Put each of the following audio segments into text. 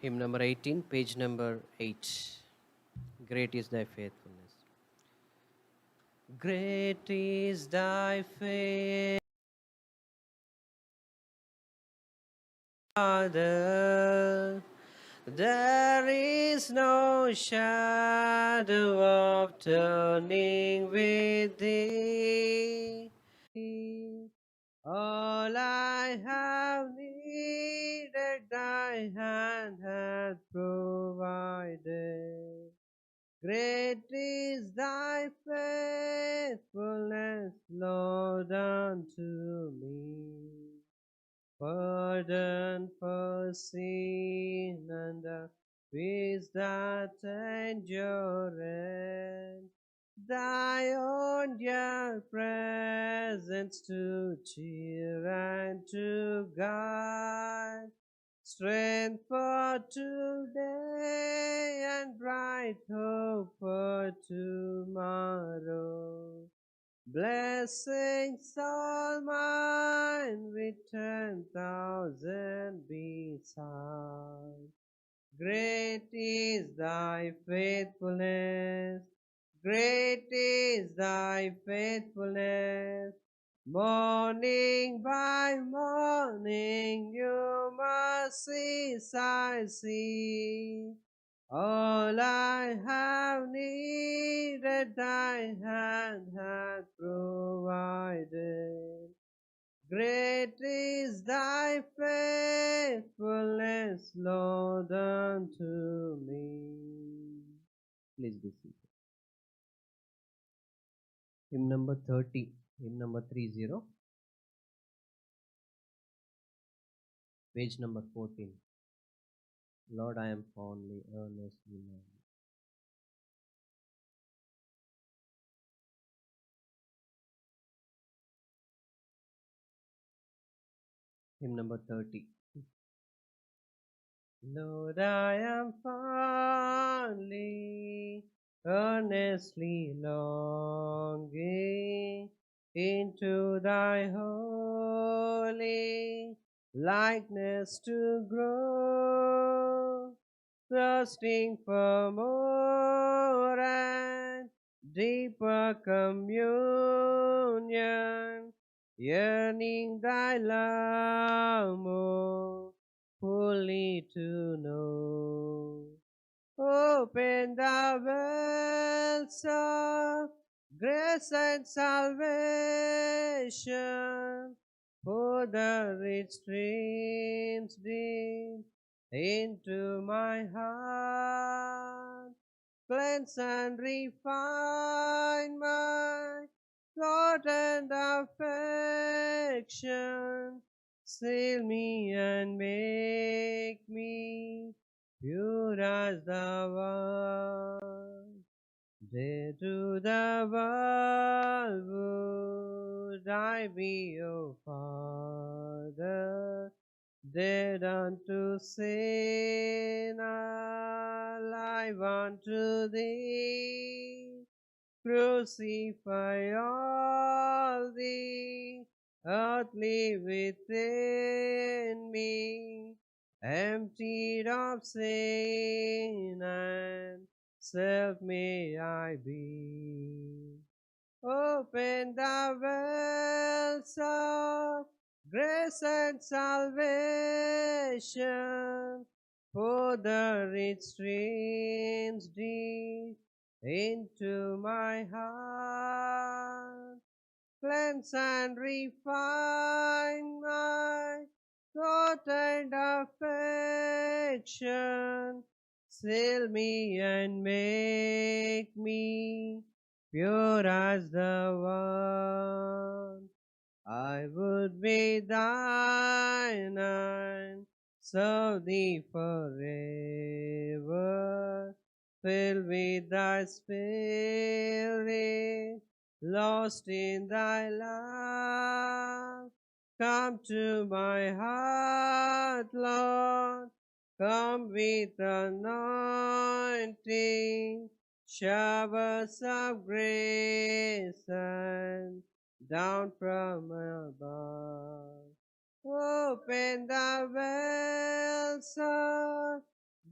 Hymn number 18, page number 8. Great is thy faithfulness. Great is thy faith, Father. There is no shadow of turning with thee. All I have needed, thy hand hath provided. Great is thy faithfulness, Lord, unto me. Pardon for sin and the peace that endureth. Thy own dear presence to cheer and to guide. Strength for today and bright hope for tomorrow. Blessings all mine with 10,000 beside. Great is thy faithfulness. Great is thy faithfulness. Morning by morning, new mercies I see. All I have needed, thy hand hath provided. Great is thy faithfulness, Lord, unto me. Please be seated. Hymn number 30, hymn number 30, page number 14. Lord, I am fondly, earnestly known. Hymn number 30. Lord, I am fondly, earnestly longing into thy holy likeness to grow, thirsting for more and deeper communion, yearning thy love more fully to know. Open the wells of grace and salvation, pour the rich streams deep into my heart. Cleanse and refine my thought and affection. Seal me and make me pure as thou art. Dear to the world would I be, O Father, dead unto sin, alive unto thee. Crucify all the earthly within me, emptied of sin and self may I be. Open the wells of grace and salvation, pour the rich streams deep into my heart. Cleanse and refine my thought and affection. Seal me and make me pure as the one. I would be thine and serve thee forever, filled with thy spirit, lost in thy love. Come to my heart, Lord, come with anointing, showers of grace and down from above. Open the wells of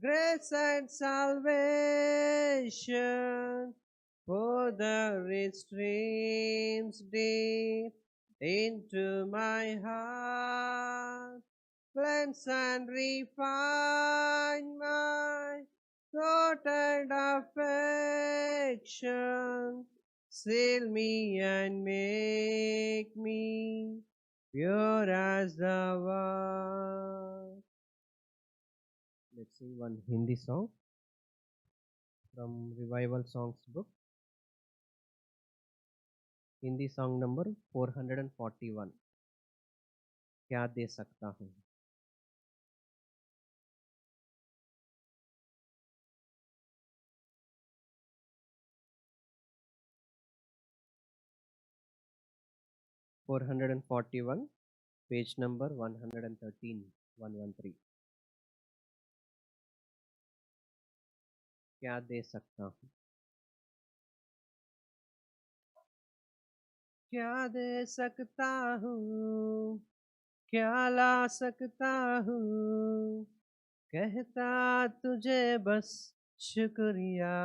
grace and salvation, pour the rich streams deep into my heart. Cleanse and refine my thought and affection. Seal me and make me pure as the word. Let's sing one Hindi song from Revival Songs book. Hindi song number 441. क्या दे सकता हूँ. (441), page number 113, 113. क्या दे सकता हूँ. क्या दे सकता हूँ, क्या ला सकता हूँ, कहता तुझे बस शुक्रिया.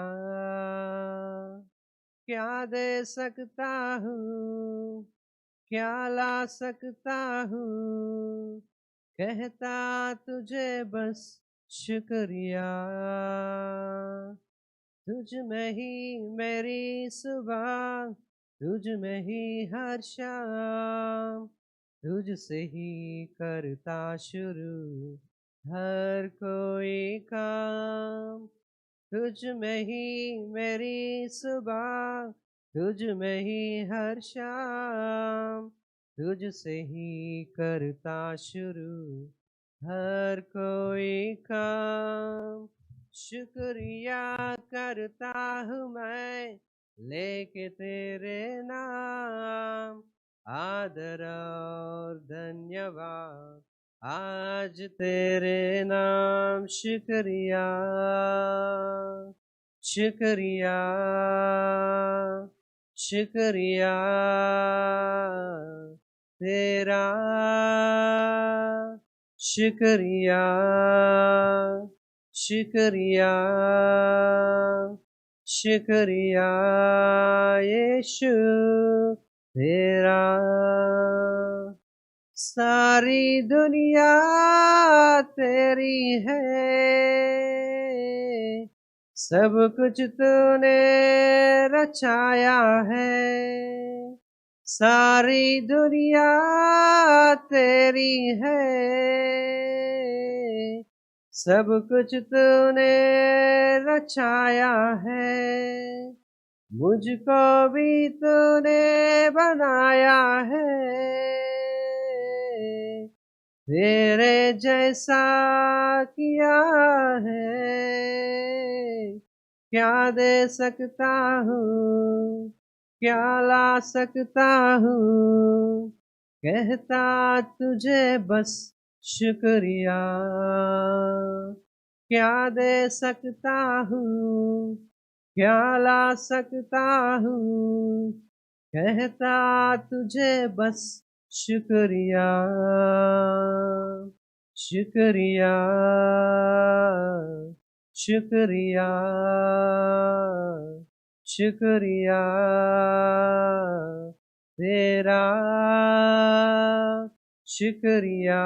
क्या दे सकता हूँ, क्या ला सकता हूँ, कहता तुझे बस शुक्रिया. तुझ में ही मेरी सुबह, तुझ में ही हर शाम, तुझसे ही करता शुरू हर कोई काम. तुझ में ही मेरी सुबह, तुझ में ही हर शाम, तुझसे ही करता शुरू हर कोई काम. शुक्रिया करता हूँ मैं लेके तेरे नाम, आदर और धन्यवाद आज तेरे नाम. शुक्रिया शुक्रिया शुक्रिया तेरा, शुक्रिया शुक्रिया शुक्रिया यीशु तेरा. सारी दुनिया तेरी है, सब कुछ तूने रचाया है. सारी दुनिया तेरी है, सब कुछ तूने रचाया है. मुझको भी तूने बनाया है, तेरे जैसा किया है. क्या दे सकता हूँ, क्या ला सकता हूँ, कहता तुझे बस शुक्रिया. क्या दे सकता हूँ, क्या ला सकता हूँ, कहता तुझे बस शुक्रिया. शुक्रिया शुक्रिया शुक्रिया तेरा. शुक्रिया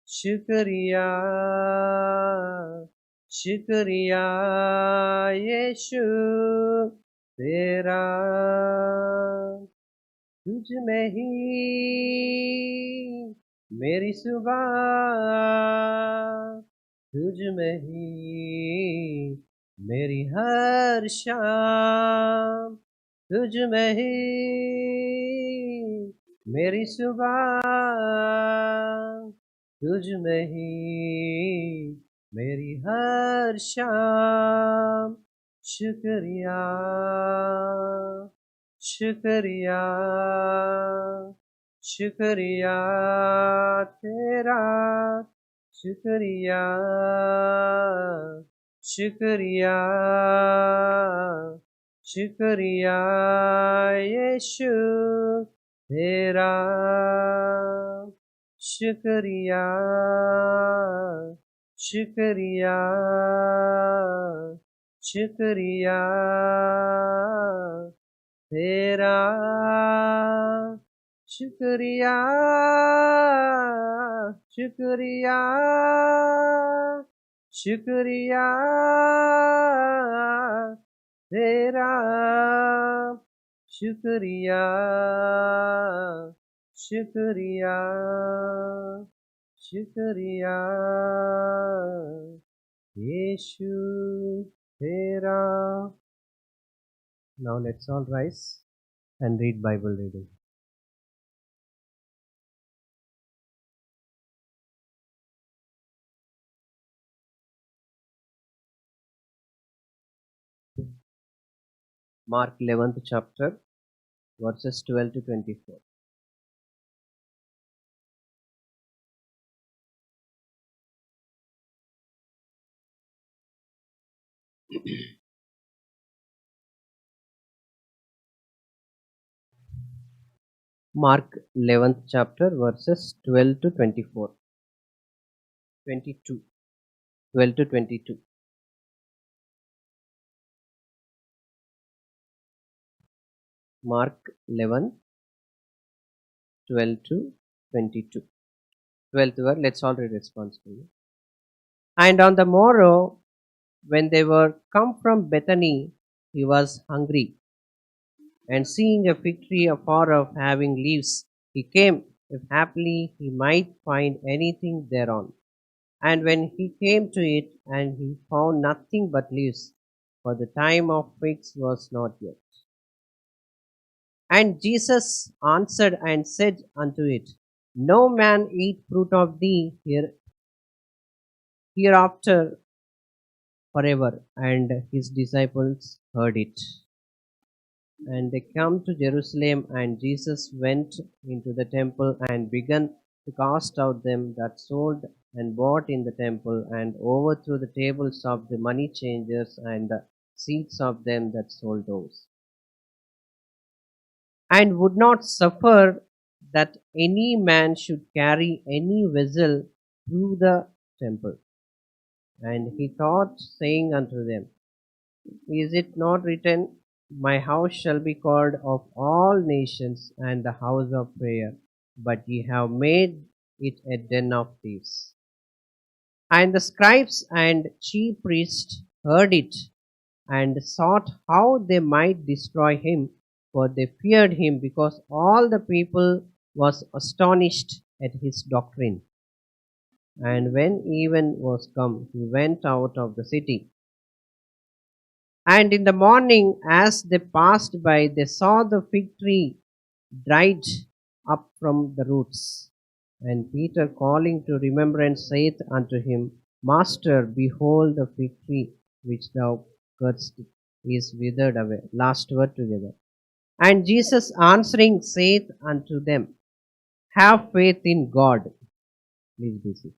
शुक्रिया शुक्रिया यीशु तेरा. तुझ में ही मेरी सुबह, तुझ में ही मेरी हर शाम, तुझ में ही मेरी सुबह, तुझ में ही मेरी हर शाम. शुक्रिया शुक्रिया शुक्रिया तेरा. शुक्रिया शुक्रिया शुक्रिया यीशु तेरा. शुक्रिया शुक्रिया शुक्रिया तेरा, शुक्रिया शुक्रिया शुक्रिया तेरा, शुक्रिया शुक्रिया शुक्रिया यीशु तेरा. Now let's all rise and read Bible reading. Mark 11th chapter, verses 12 to 24. Mark 11th chapter, verses 12 to 24. 22. 12 to 22. Mark 11, 12 to 22. 12th verse, let's all read responsibly. And on the morrow, when they were come from Bethany, he was hungry. And seeing a fig tree afar off having leaves, he came, if haply he might find anything thereon. And when he came to it, and he found nothing but leaves, for the time of figs was not yet. And Jesus answered and said unto it, No man eat fruit of thee hereafter forever. And his disciples heard it. And they come to Jerusalem, and Jesus went into the temple and began to cast out them that sold and bought in the temple, and overthrew the tables of the money changers and the seats of them that sold doves, and would not suffer that any man should carry any vessel through the temple. And he taught, saying unto them, Is it not written, My house shall be called of all nations, and the house of prayer? But ye have made it a den of thieves. And the scribes and chief priests heard it, and sought how they might destroy him, for they feared him, because all the people was astonished at his doctrine. And when even was come, he went out of the city. And in the morning, as they passed by, they saw the fig tree dried up from the roots. And Peter, calling to remembrance, saith unto him, Master, behold, the fig tree which thou cursed is withered away. Last word together. And Jesus answering saith unto them, Have faith in God. Please be seated.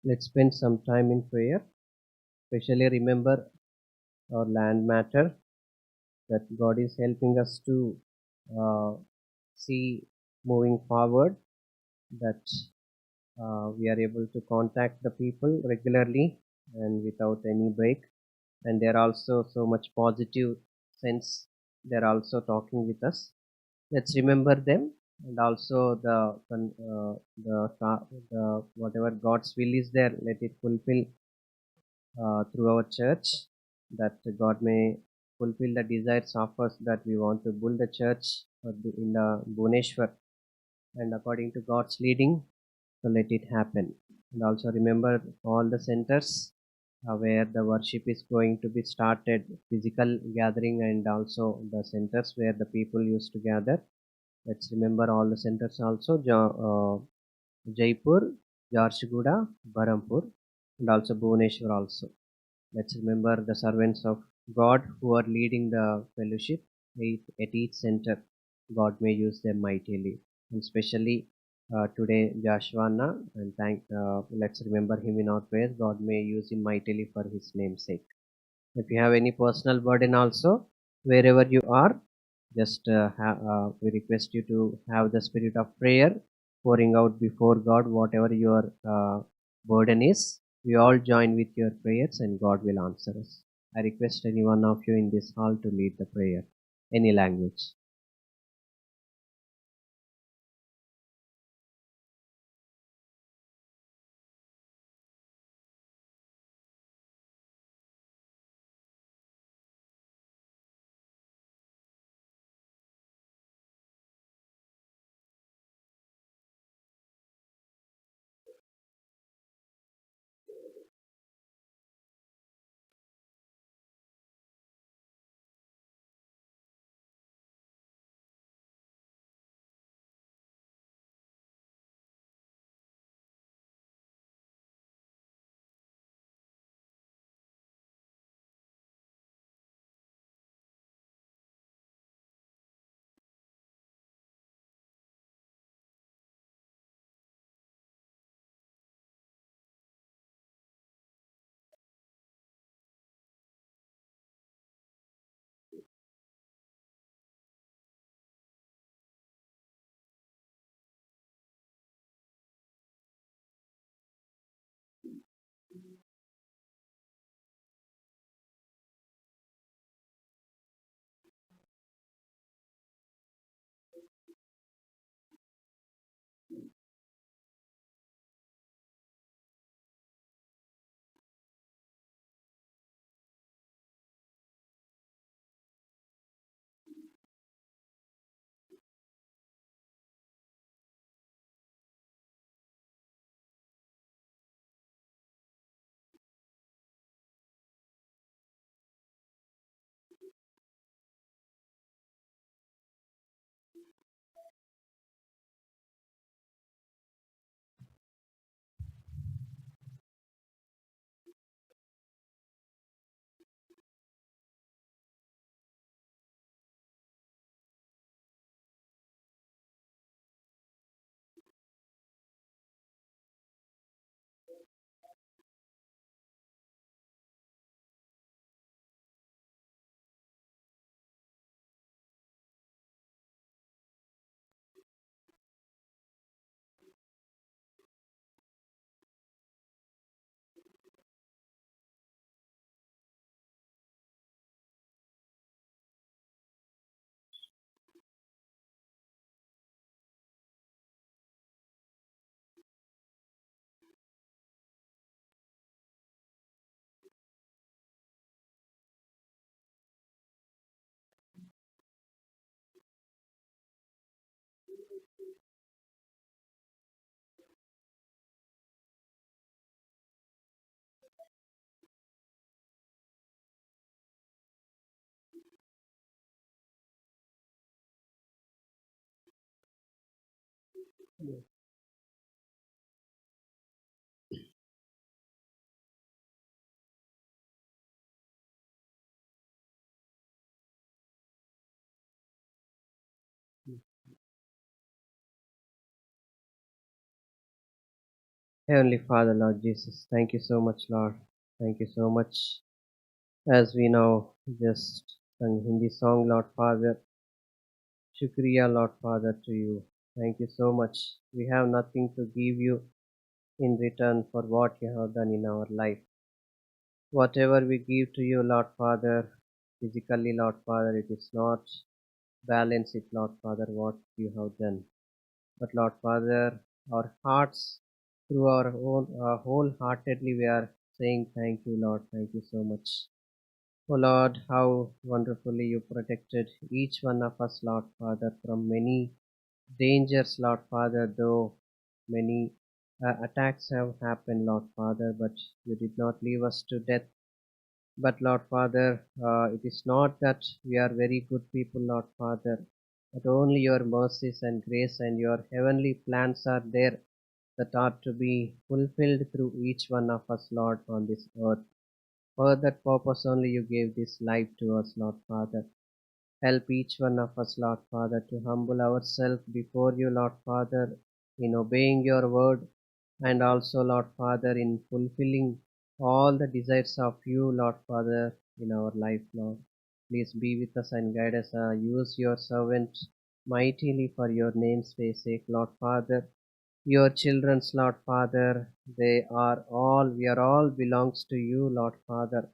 Let's spend some time in prayer. Especially remember our land matter, that God is helping us to see moving forward, that we are able to contact the people regularly and without any break. And they're also so much positive sense. They're also talking with us. Let's remember them, and also the whatever God's will is there, let it fulfill through our church, that God may fulfill the desires of us, that we want to build a church in the Bhubaneswar, and according to God's leading, so let it happen. And also remember all the centers where the worship is going to be started, physical gathering, and also the centers where the people used to gather. Let's remember all the centers also, Jaipur, Jharsuguda, Barampur, and also Bhubaneswar also. Let's remember the servants of God who are leading the fellowship at each center. God may use them mightily, and especially today Joshua, and let's remember him in our prayers. God may use him mightily for his name's sake. If you have any personal burden also, wherever you are, Just we request you to have the spirit of prayer pouring out before God, whatever your burden is. We all join with your prayers and God will answer us. I request any one of you in this hall to lead the prayer, any language. Heavenly Father, Lord Jesus, thank you so much, Lord. Thank you so much. As we now just sung Hindi song, Lord Father, Shukriya, Lord Father, to you. Thank you so much. We have nothing to give you in return for what you have done in our life. Whatever we give to you, Lord Father, physically, Lord Father, it is not balance it, Lord Father, what you have done. But Lord Father, our hearts, through our own wholeheartedly, we are saying thank you, Lord. Thank you so much. Oh Lord, how wonderfully you protected each one of us, Lord Father, from many dangers, Lord Father, though many attacks have happened, Lord Father, but you did not leave us to death. But Lord Father, it is not that we are very good people, Lord Father, but only your mercies and grace and your heavenly plans are there that are to be fulfilled through each one of us, Lord, on this earth. For that purpose only you gave this life to us, Lord Father. Help each one of us, Lord Father, to humble ourselves before you, Lord Father, in obeying your word, and also, Lord Father, in fulfilling all the desires of you, Lord Father, in our life, Lord. please be with us and guide us. Use your servant mightily for your name's sake, Lord Father. Your children's, Lord Father, we are all belongs to you, Lord Father.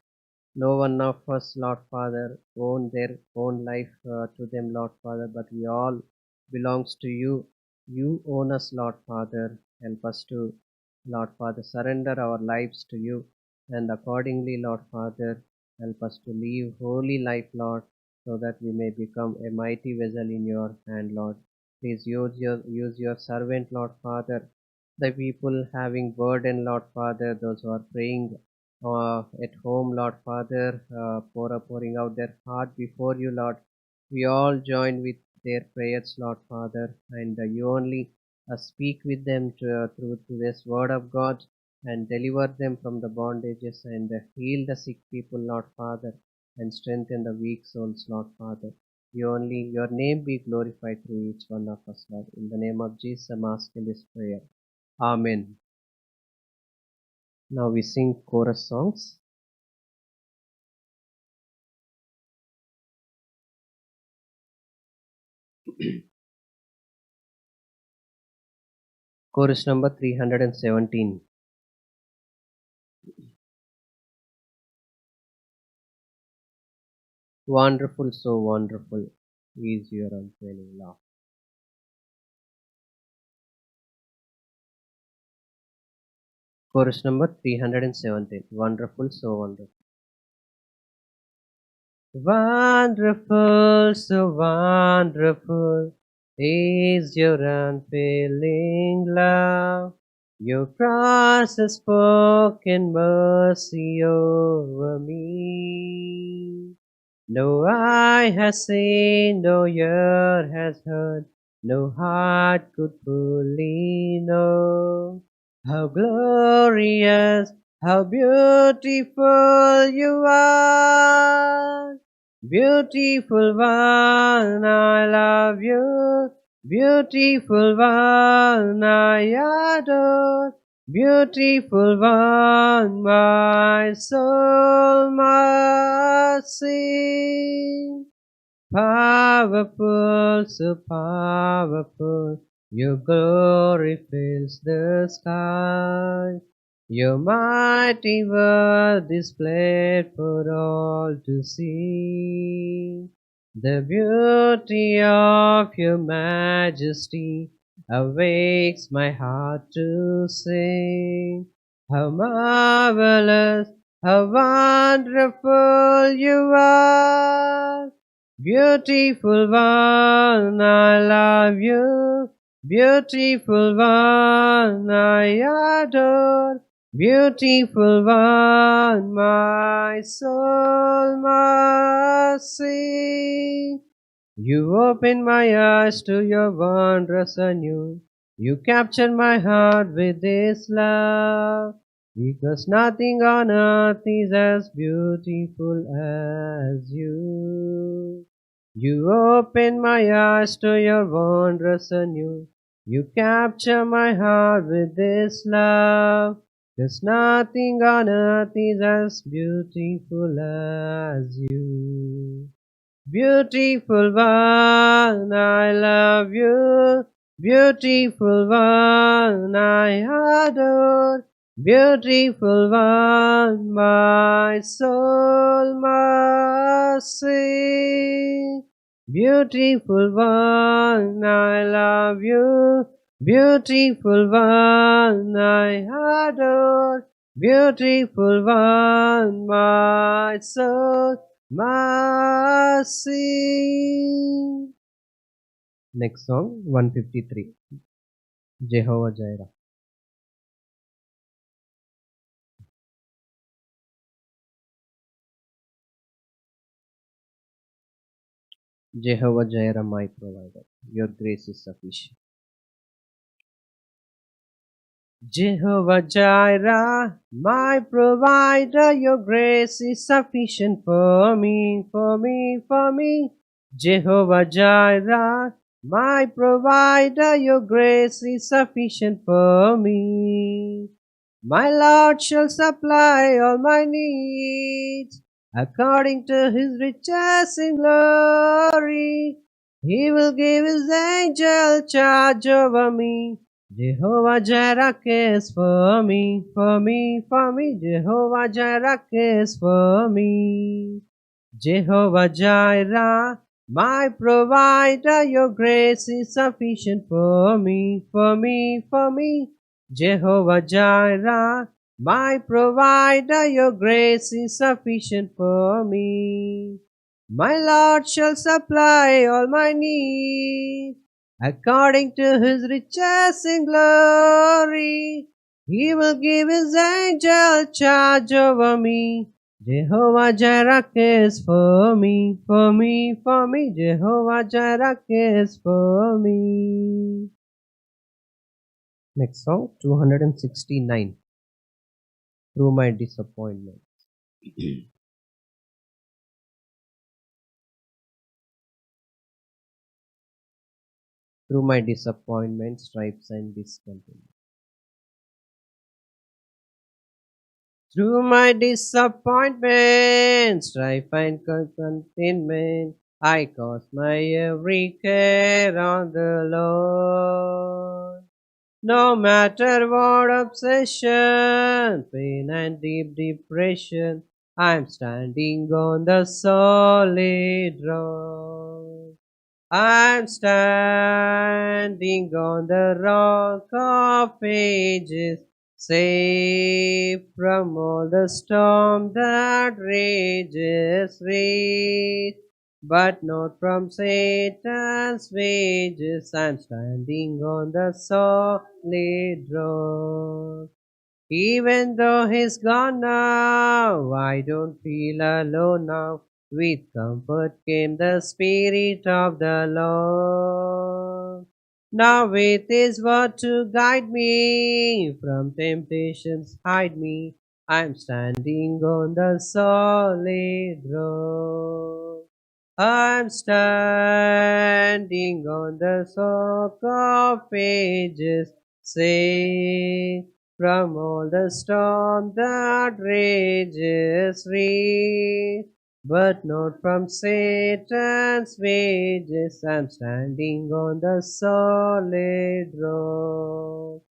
No one of us, Lord Father, own their own life to them, Lord Father, but we all belongs to you. You own us, Lord Father. Help us to, Lord Father, surrender our lives to you, and accordingly, Lord Father, help us to live holy life, Lord, so that we may become a mighty vessel in your hand, Lord. Please use your servant, Lord Father. The people having burden, Lord Father, those who are praying at home, Lord Father, pouring out their heart before you, Lord. We all join with their prayers, Lord Father, and you only speak with them through this word of God and deliver them from the bondages and heal the sick people, Lord Father, and strengthen the weak souls, Lord Father. Your name be glorified through each one of us, Lord. In the name of Jesus, I'm asking this prayer. Amen. Now we sing chorus songs. Chorus number 317. Wonderful, so wonderful is your unfailing love. Chorus number 317. Wonderful, so wonderful. Wonderful, so wonderful is your unfailing love. Your cross has spoken mercy over me. No eye has seen, no ear has heard, no heart could fully know how glorious, how beautiful you are. Beautiful one, I love you. Beautiful one, I adore. Beautiful one, my soul must sing. Powerful, so powerful, your glory fills the sky. Your mighty word displayed for all to see. The beauty of your majesty awakes my heart to sing. How marvelous, how wonderful you are. Beautiful one, I love you. Beautiful one, I adore. Beautiful one, my soul must sing. You open my eyes to your wondrous anew. You capture my heart with this love. Because nothing on earth is as beautiful as you. You open my eyes to your wondrous anew. You capture my heart with this love. 'Cause nothing on earth is as beautiful as you. Beautiful one, I love you. Beautiful one, I adore. Beautiful one, my soul must sing. Beautiful one, I love you. Beautiful one, I adore. Beautiful one, my soul must sing. Next song, 153. Jehovah Jireh. Jehovah Jireh, my provider. Your grace is sufficient. Jehovah Jireh, my provider, your grace is sufficient for me, for me, for me. Jehovah Jireh, my provider, your grace is sufficient for me. My Lord shall supply all my needs According to his riches in glory, he will give his angel charge over me. Jehovah Jireh cares for me, for me, for me. Jehovah Jireh cares for me. Jehovah Jireh, my provider, your grace is sufficient for me, for me, for me. Jehovah Jireh, my provider, your grace is sufficient for me. My Lord shall supply all my needs according to his riches in glory. He will give his angel charge over me. Jehovah Jireh cares for me, for me, for me. Jehovah Jireh cares for me. Next song, 269. Through my disappointment. Through my disappointment, stripes and discontent. Through my disappointment, strife and contentment, I cast my every care on the Lord. No matter what obsession, pain and deep depression, I'm standing on the solid rock. I'm standing on the rock of ages, safe from all the storm that rage, but not from Satan's wages. I'm standing on the solid rock. Even though he's gone now, I don't feel alone now. With comfort came the Spirit of the Lord. Now with his word to guide me, from temptations hide me. I'm standing on the solid rock. I'm standing on the rock of ages, safe from all the storm that rages free, but not from Satan's wages. I'm standing on the solid rock.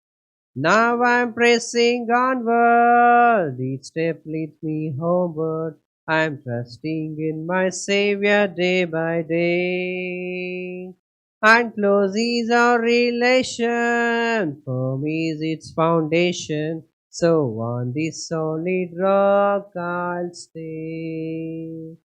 Now I'm pressing onward, each step leads me homeward. I'm trusting in my Savior day by day. And close is our relation, firm is its foundation. So on this solid rock I'll stay.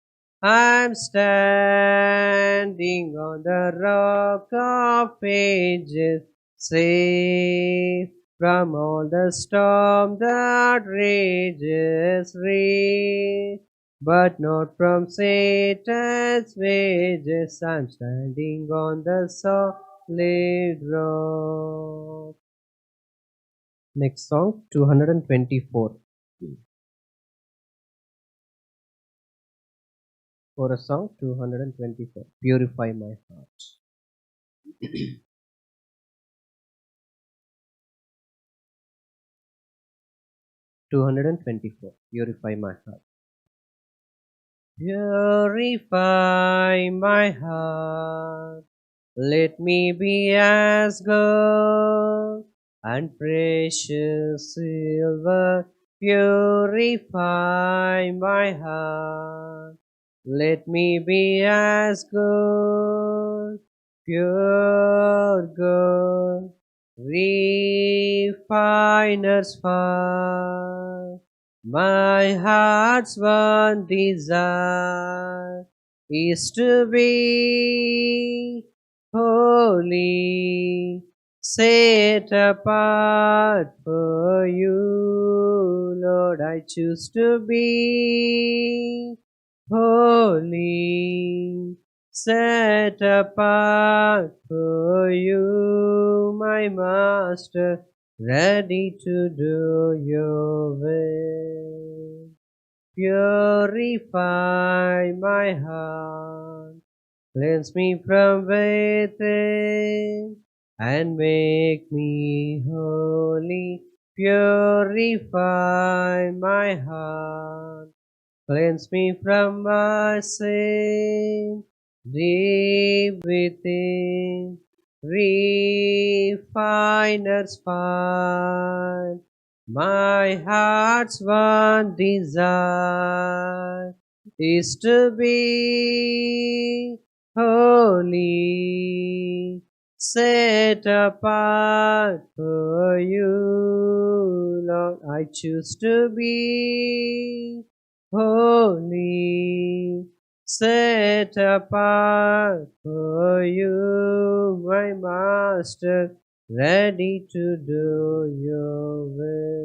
I'm standing on the rock of ages, safe from all the storm that rages free, but not from Satan's wages. I'm standing on the solid rock. Next song, 224. For a song, 224. Purify my heart. 224. Purify my heart. Purify my heart. Let me be as gold and precious silver. Purify my heart. Let me be as gold, pure gold, refiner's fire. My heart's one desire is to be holy, set apart for you, Lord. I choose to be holy, set apart for you, my Master, ready to do your will. Purify my heart, cleanse me from within, and make me holy. Purify my heart, Cleanse me from my sin, deep within, refiner's fire. My heart's one desire is to be holy, set apart for you, Lord. I choose to be holy, set apart for you, my Master, ready to do your will.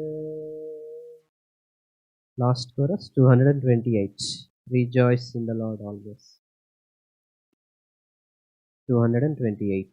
Last chorus, 228. Rejoice in the Lord always. 228.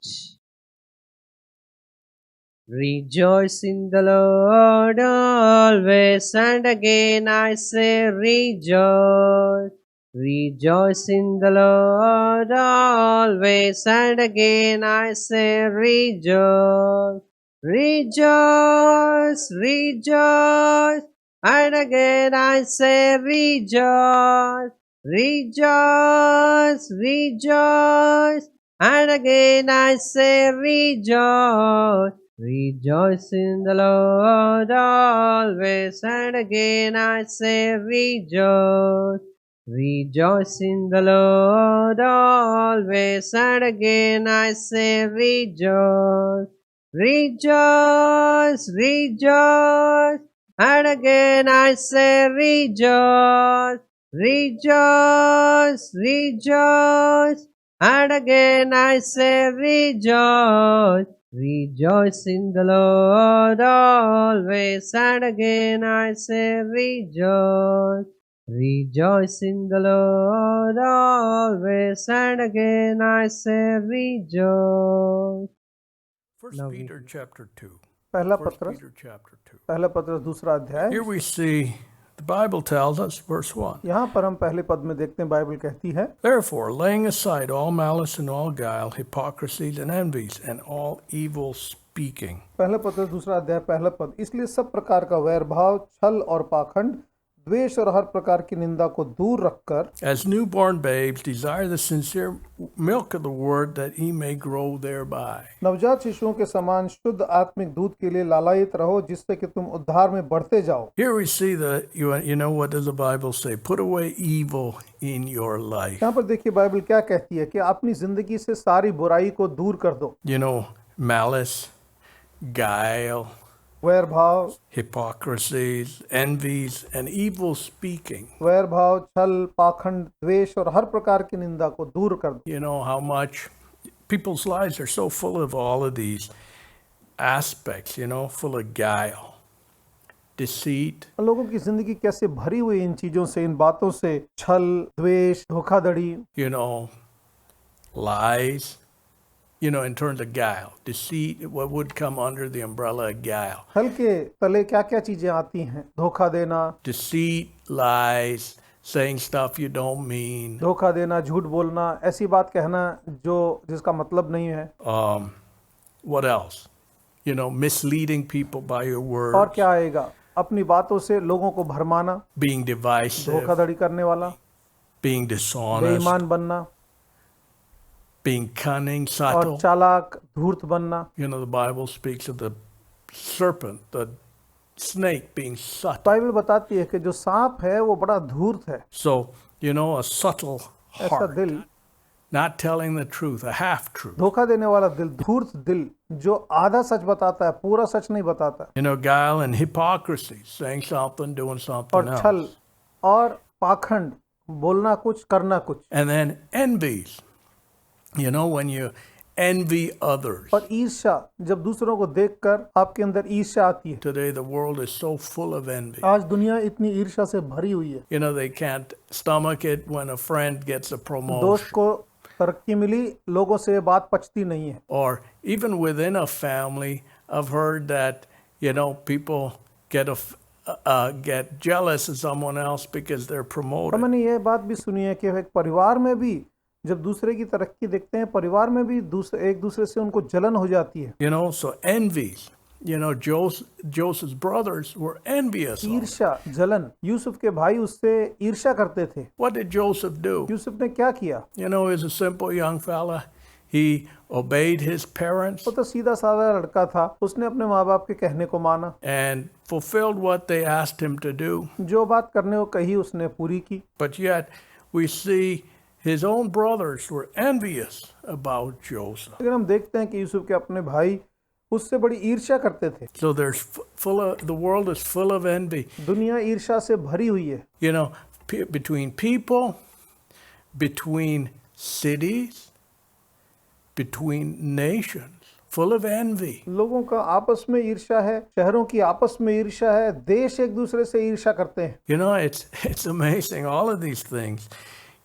Rejoice in the Lord always, and again I say rejoice. Rejoice in the Lord always, and again I say rejoice. Rejoice, rejoice, and again I say rejoice. Rejoice, rejoice, and again I say rejoice. Rejoice in the Lord always, and again I say rejoice. Rejoice in the Lord always, and again I say rejoice. Rejoice, rejoice, and again I say rejoice. Rejoice, rejoice, and again I say rejoice. Rejoice in the Lord always, and again I say rejoice. Rejoice in the Lord always, and again I say rejoice. First Now Peter chapter 2. पहला First पत्रस Peter chapter 2. पहला पत्रस दूसरा अध्याय। Here we see the Bible tells us, verse 1. यहाँ पर हम पहले पद में देखते हैं, बाइबल कहती है, Therefore, laying aside all malice and all guile, hypocrisies and envies, and all evil speaking. पहला पत्रस दूसरा अध्याय पहला पद, इसलिए सब प्रकार का वैर भाव, छल और पाखंड, द्वेष और हर प्रकार की निंदा को दूर रखकर As newborn babes, desire the sincere milk of the word that ye may grow thereby. नवजात शिशुओं के समान शुद्ध आत्मिक दूध के लिए लालायित रहो, जिससे कि तुम उद्धार में बढ़ते जाओ। Here we see you know what does the Bible say? Put away evil in your life. यहाँ पर देखिए बाइबल क्या कहती है कि अपनी जिंदगी से सारी बुराई को दूर कर दो। You know, malice, guile, वैर भाव, hypocrisies, envies, and evil speaking. वैर भाव, छल, पाखंड, द्वेष और हर प्रकार की निंदा को दूर कर दो। You know how much people's lives are so full of all of these aspects, you know, full of guile, deceit, लोगों की जिंदगी कैसे भरी हुई इन चीजों से, इन बातों से, छल, द्वेष, धोखाधड़ी, you know, lies, you know, in terms of guile, deceit, what would come under the umbrella of guile. छल के तले क्या क्या चीजें आती हैं? धोखा देना, Deceit, lies, saying stuff you don't mean, धोखा देना, झूठ बोलना, ऐसी बात कहना जो जिसका मतलब नहीं है। what else? You know, misleading people by your और words, क्या आएगा? अपनी बातों से लोगों को भरमाना, being divisive, धोखाधड़ी करने वाला, being dishonest, बेईमान बनना being cunning, और subtle. चालाक, धूर्त बनना। You know, the Bible speaks of the serpent, the snake being subtle. Bible बताती है कि जो सांप है वो बड़ा धूर्त है। So, you know, a subtle ऐसा heart, दिल, not telling the truth, a half truth. धोखा देने वाला दिल, धूर्त दिल जो आधा सच बताता है, पूरा सच नहीं बताता। You know, guile and hypocrisy, saying something, doing something और छल else. और पाखंड, बोलना कुछ, करना कुछ। And then envies. You know, when you envy others. और ईर्ष्या, जब दूसरों को देखकर आपके अंदर ईर्ष्या आती है। Today the world is so full of envy. आज दुनिया इतनी ईर्ष्या से भरी हुई है। You know, they can't stomach it when a friend gets a दोस्त promotion. को तरक्की मिली, लोगों से ये बात पचती नहीं है। Or even within a family, I've heard that, you know, people get jealous of someone else because they're तो promoted. मैंने ये बात भी सुनी है कि एक परिवार में भी जब दूसरे की तरक्की देखते हैं, परिवार में भी एक दूसरे से उनको जलन हो जाती है। You know, so envy, You know, Joseph's brothers were envious of him. ईर्ष्या, जलन, यूसुफ के भाई उससे ईर्ष्या करते थे। What did Joseph do? Yusuf ने क्या किया? You know, he was a simple young fella. He obeyed his parents वो तो सीधा साधा लड़का था, उसने अपने माँ बाप के कहने को माना, and fulfilled what they asked him to do. जो बात करने को कही उसने पूरी की। But yet, we see his own brothers were envious about Joseph. लेकिन हम देखते हैं कि यूसुफ के अपने भाई उससे बड़ी ईर्ष्या करते थे। So the world is full of envy. दुनिया ईर्ष्या से भरी हुई है। You know, between people, between cities, between nations, full of envy. लोगों का आपस में ईर्ष्या है, शहरों की आपस में ईर्ष्या है, देश एक दूसरे से ईर्ष्या करते हैं। You know, it's amazing. All of these things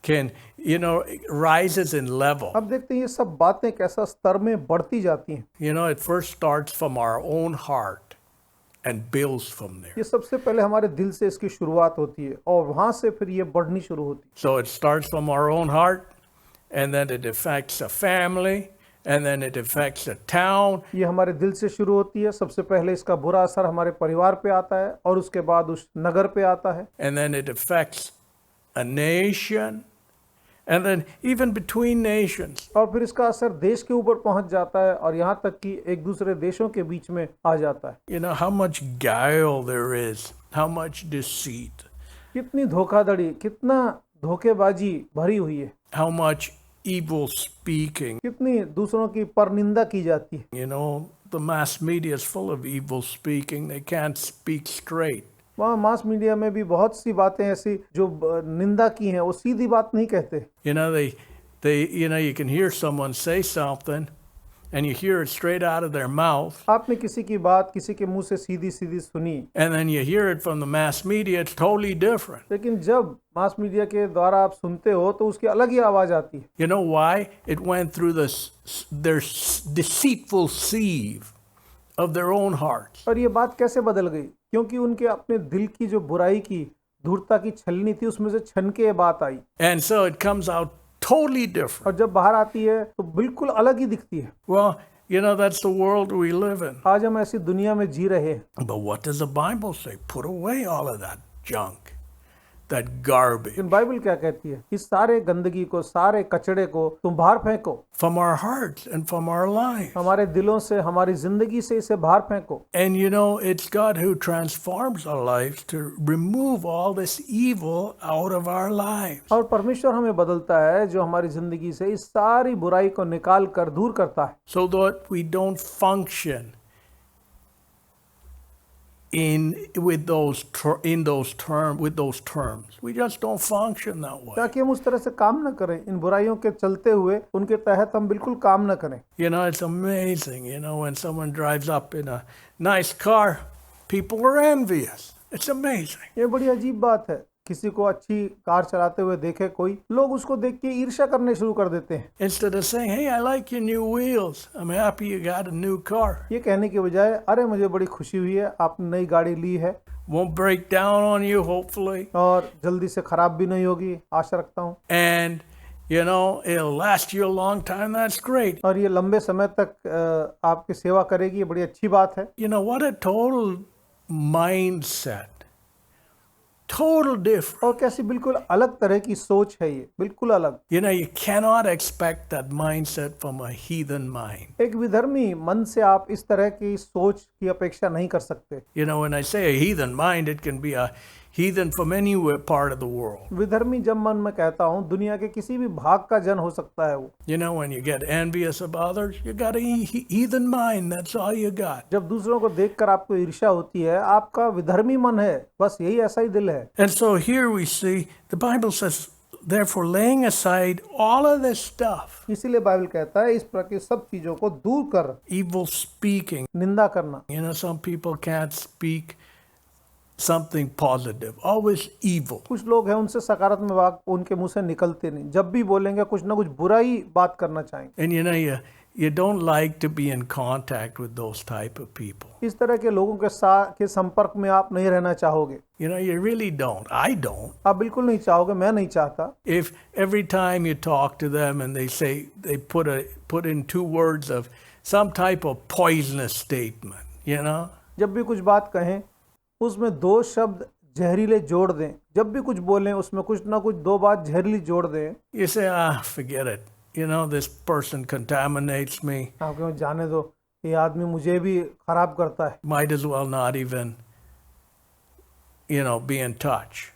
can, you know, rises in level. अब देखते हैं ये सब बातें कैसा स्तर में बढ़ती जाती हैं। You know, it first starts from our own heart and builds from there. ये सबसे पहले हमारे दिल से इसकी शुरुआत होती है और वहां से फिर ये बढ़नी शुरू होती है। So it starts from our own heart, and then it affects a family, and then it affects a town. ये हमारे दिल से शुरू होती है। सबसे पहले इसका बुरा असर हमारे परिवार पे आता है और उसके बाद उस नगर पे आता है, And then it affects a nation, and then even between nations. और फिर इसका असर देश के ऊपर पहुंच जाता है और यहाँ तक कि एक दूसरे देशों के बीच में आ जाता है। You know how much guile there is, how much deceit, कितनी धोखाधड़ी, कितना धोखेबाजी भरी हुई है, how much evil speaking. कितनी दूसरों की परनिंदा की जाती है। You know, the mass media is full of evil speaking. They can't speak straight. वहाँ मास मीडिया में भी बहुत सी बातें ऐसी जो निंदा की हैं, वो सीधी बात नहीं कहते। You know, you can hear someone say something, and you hear it straight out of their mouth, आपने किसी की बात किसी के मुंह से सीधी सीधी सुनी, and then you hear it from the mass media, it's totally different. लेकिन जब मास मीडिया के द्वारा आप सुनते हो तो उसकी अलग ही आवाज आती है। You know why? It went through their deceitful sieve of their own hearts. और ये बात कैसे बदल गई? क्योंकि उनके अपने दिल की जो बुराई की धूर्तता की छलनी थी, उसमें से छन के ये बात आई, And so it comes out totally different. और जब बाहर आती है तो बिल्कुल अलग ही दिखती है। Well, you know, that's the world we live in. आज हम ऐसी दुनिया में जी रहे हैं। But what does the Bible say? Put away all of that junk, that garbage लेकिन बाइबल क्या कहती है? इस सारे गंदगी को, सारे कचड़े को तुम बाहर फेंको, from our hearts and from our lives. हमारे दिलों से, हमारी जिंदगी से इसे बाहर फेंको। And you know, it's God who transforms our lives to remove all this evil out of our lives. और परमेश्वर हमें बदलता है, जो हमारी जिंदगी से इस सारी बुराई को निकाल कर दूर करता है, So that we don't function with those terms. We just don't function that way. ताकि हम उस तरह से काम न करें, इन बुराइयों के चलते हुए उनके तहत हम बिल्कुल काम न करें। You know, it's amazing, you know, when someone drives up in a nice car, people are envious. It's amazing. ये बड़ी अजीब बात है, किसी को अच्छी कार चलाते हुए देखे कोई, लोग उसको देख के ईर्ष्या करने शुरू कर देते हैं। Instead of saying, hey, I like your new wheels. I'm happy you got a new car. ये कहने के बजाय, अरे मुझे बड़ी खुशी हुई है, आपने नई गाड़ी ली है Won't break down on you, hopefully. और जल्दी से खराब भी नहीं होगी, आशा रखता हूँ, And, you know, it'll last you a long time. That's great. और ये लंबे समय तक आपकी सेवा करेगी, ये बड़ी अच्छी बात है। You know, what a total mindset. Total different. और कैसी बिल्कुल अलग तरह की सोच है ये, बिल्कुल अलग। You know, you cannot expect that mindset from a heathen mind. एक विधर्मी मन से आप इस तरह की सोच की अपेक्षा नहीं कर सकते। You know, when I say a heathen mind, it can be a heathen from any part of the world. विधर्मी जब मन में कहता हूँ, दुनिया के किसी भी भाग का जन हो सकता है वो। You know, when you get envious of others, you got a heathen mind. That's all you got. जब दूसरों को देखकर आपको ईर्ष्या होती है, आपका विधर्मी मन है, बस यही ऐसा ही दिल है। And so here we see the Bible says, therefore, laying aside all of this stuff, इसीलिए बाइबल कहता है, इस प्रकार की सब चीजों को दूर कर, evil speaking. निंदा करना। You know, some people can't speak something positive, always evil. कुछ लोग हैं, उनसे सकारात्मक बात उनके मुंह से निकलते नहीं, जब भी बोलेंगे कुछ ना कुछ बुरा ही बात करना चाहेंगे। And you know, you don't like to be in contact with those type of people. इस तरह के लोगों के संपर्क में आप नहीं रहना चाहोगे। You know, you really don't. I don't. आप बिल्कुल नहीं चाहोगे, मैं नहीं चाहता। If every time you talk to them and they say they put in two words of some type of poisonous statement, you know. जब भी कुछ बात कहें उसमें दो शब्द जहरीले जोड़ दें, जब भी कुछ बोलें उसमें कुछ ना कुछ दो बात जहरीली जोड़ दें। You say, forget it. You know, this person contaminates me. आप क्यों जाने दो, ये आदमी मुझे भी खराब करता है। Might as well not even, be in touch.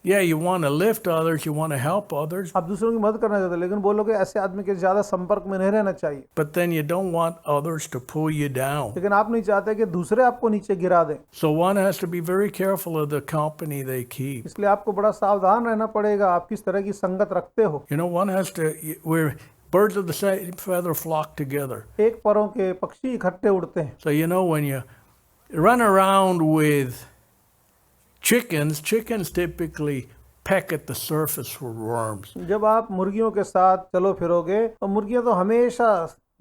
Yeah, you want to lift others, you want to help others, आप दूसरों की मदद करना चाहते हैं, लेकिन बोलोगे ऐसे आदमी के ज्यादा संपर्क में नहीं रहना चाहिए। but then you don't want others to pull you down. लेकिन आप नहीं चाहते कि दूसरे आपको नीचे गिरा दें, So one has to be very careful of the company they keep. इसलिए आपको बड़ा सावधान रहना पड़ेगा आप किस तरह की संगत रखते हो। One has to, we're birds of the same feather flock together. एक परों के पक्षी इकट्ठे उड़ते हैं। So when you run around with chickens typically peck at the surface for worms. जब आप मुर्गियों के साथ चलो फिरोगे तो मुर्गियां तो हमेशा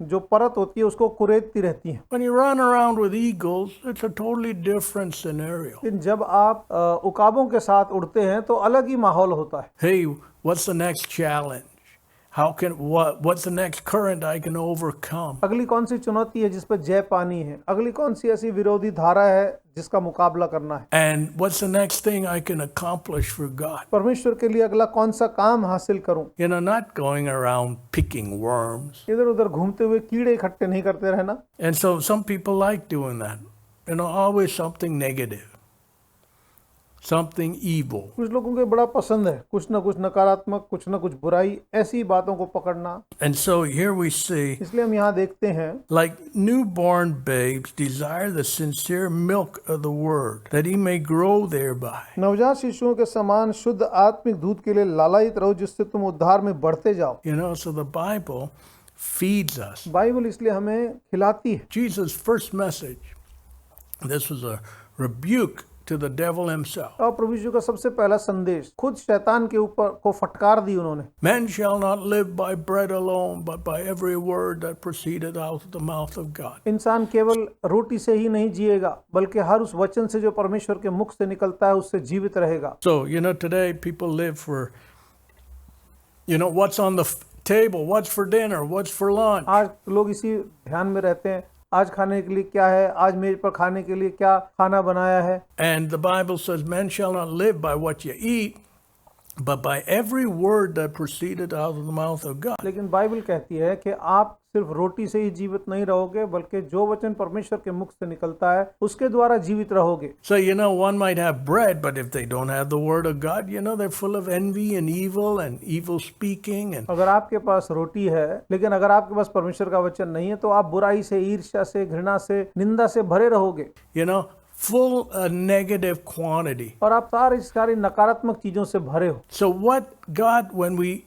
जो परत होती है उसको कुरेदती रहती हैं। When you run around with eagles, it's a totally different scenario. लेकिन जब आप उकाबों के साथ उड़ते हैं तो अलग ही माहौल होता है। Hey, what's the next challenge? What's the next current I can overcome? अगली कौन सी चुनौती है जिस पर जय पानी है, अगली कौन सी ऐसी विरोधी धारा है जिसका मुकाबला करना है। And what's the next thing I can accomplish for God? परमेश्वर के लिए अगला कौन सा काम हासिल करूं। Not going around picking worms. इधर उधर घूमते हुए कीड़े इकट्ठे नहीं करते रहना। And so some people like doing that. Always something negative, something evil. कुछ लोगों को बड़ा पसंद है कुछ ना कुछ नकारात्मक, कुछ ना कुछ बुराई, ऐसी बातों को पकड़ना। And so here we see, इसलिए हम यहाँ देखते हैं, like newborn babes desire the sincere milk of the word, that he may grow thereby. नवजात शिशुओं के समान शुद्ध आत्मिक दूध के लिए लालायित रहो जिससे तुम उद्धार में बढ़ते जाओ। So the Bible feeds us. Bible इसलिए हमें खिलाती है। Jesus' first message, this was a rebuke to the devil himself. और प्रभु यीशु का सबसे पहला संदेश खुद शैतान के ऊपर को फटकार दी उन्होंने। Man shall not live by bread alone, but by every word that proceeded out of the mouth of God. इंसान केवल रोटी से ही नहीं जिएगा बल्कि हर उस वचन से जो परमेश्वर के मुख से निकलता है उससे जीवित रहेगा। So today people live for what's on the table, what's for dinner, what's for lunch. आज लोग इसी ध्यान में रहते हैं, आज खाने के लिए क्या है, आज मेज पर खाने के लिए क्या खाना बनाया है। And the Bible says men shall not live by what you eat, but by every word that proceeded out of the mouth of God. लेकिन बाइबल कहती है कि आप सिर्फ रोटी से ही जीवित नहीं रहोगे बल्कि जो वचन परमेश्वर के मुख से निकलता है उसके द्वारा जीवित रहोगे। So one might have bread, but if they don't have the word of God, they're full of envy and evil speaking and अगर आपके पास रोटी है लेकिन अगर आपके पास परमेश्वर का वचन नहीं है तो आप बुराई से, ईर्ष्या से, घृणा से, निंदा से भरे रहोगे। full negative quantity. और आप सारी नकारात्मक चीजों से भरे हो। So when we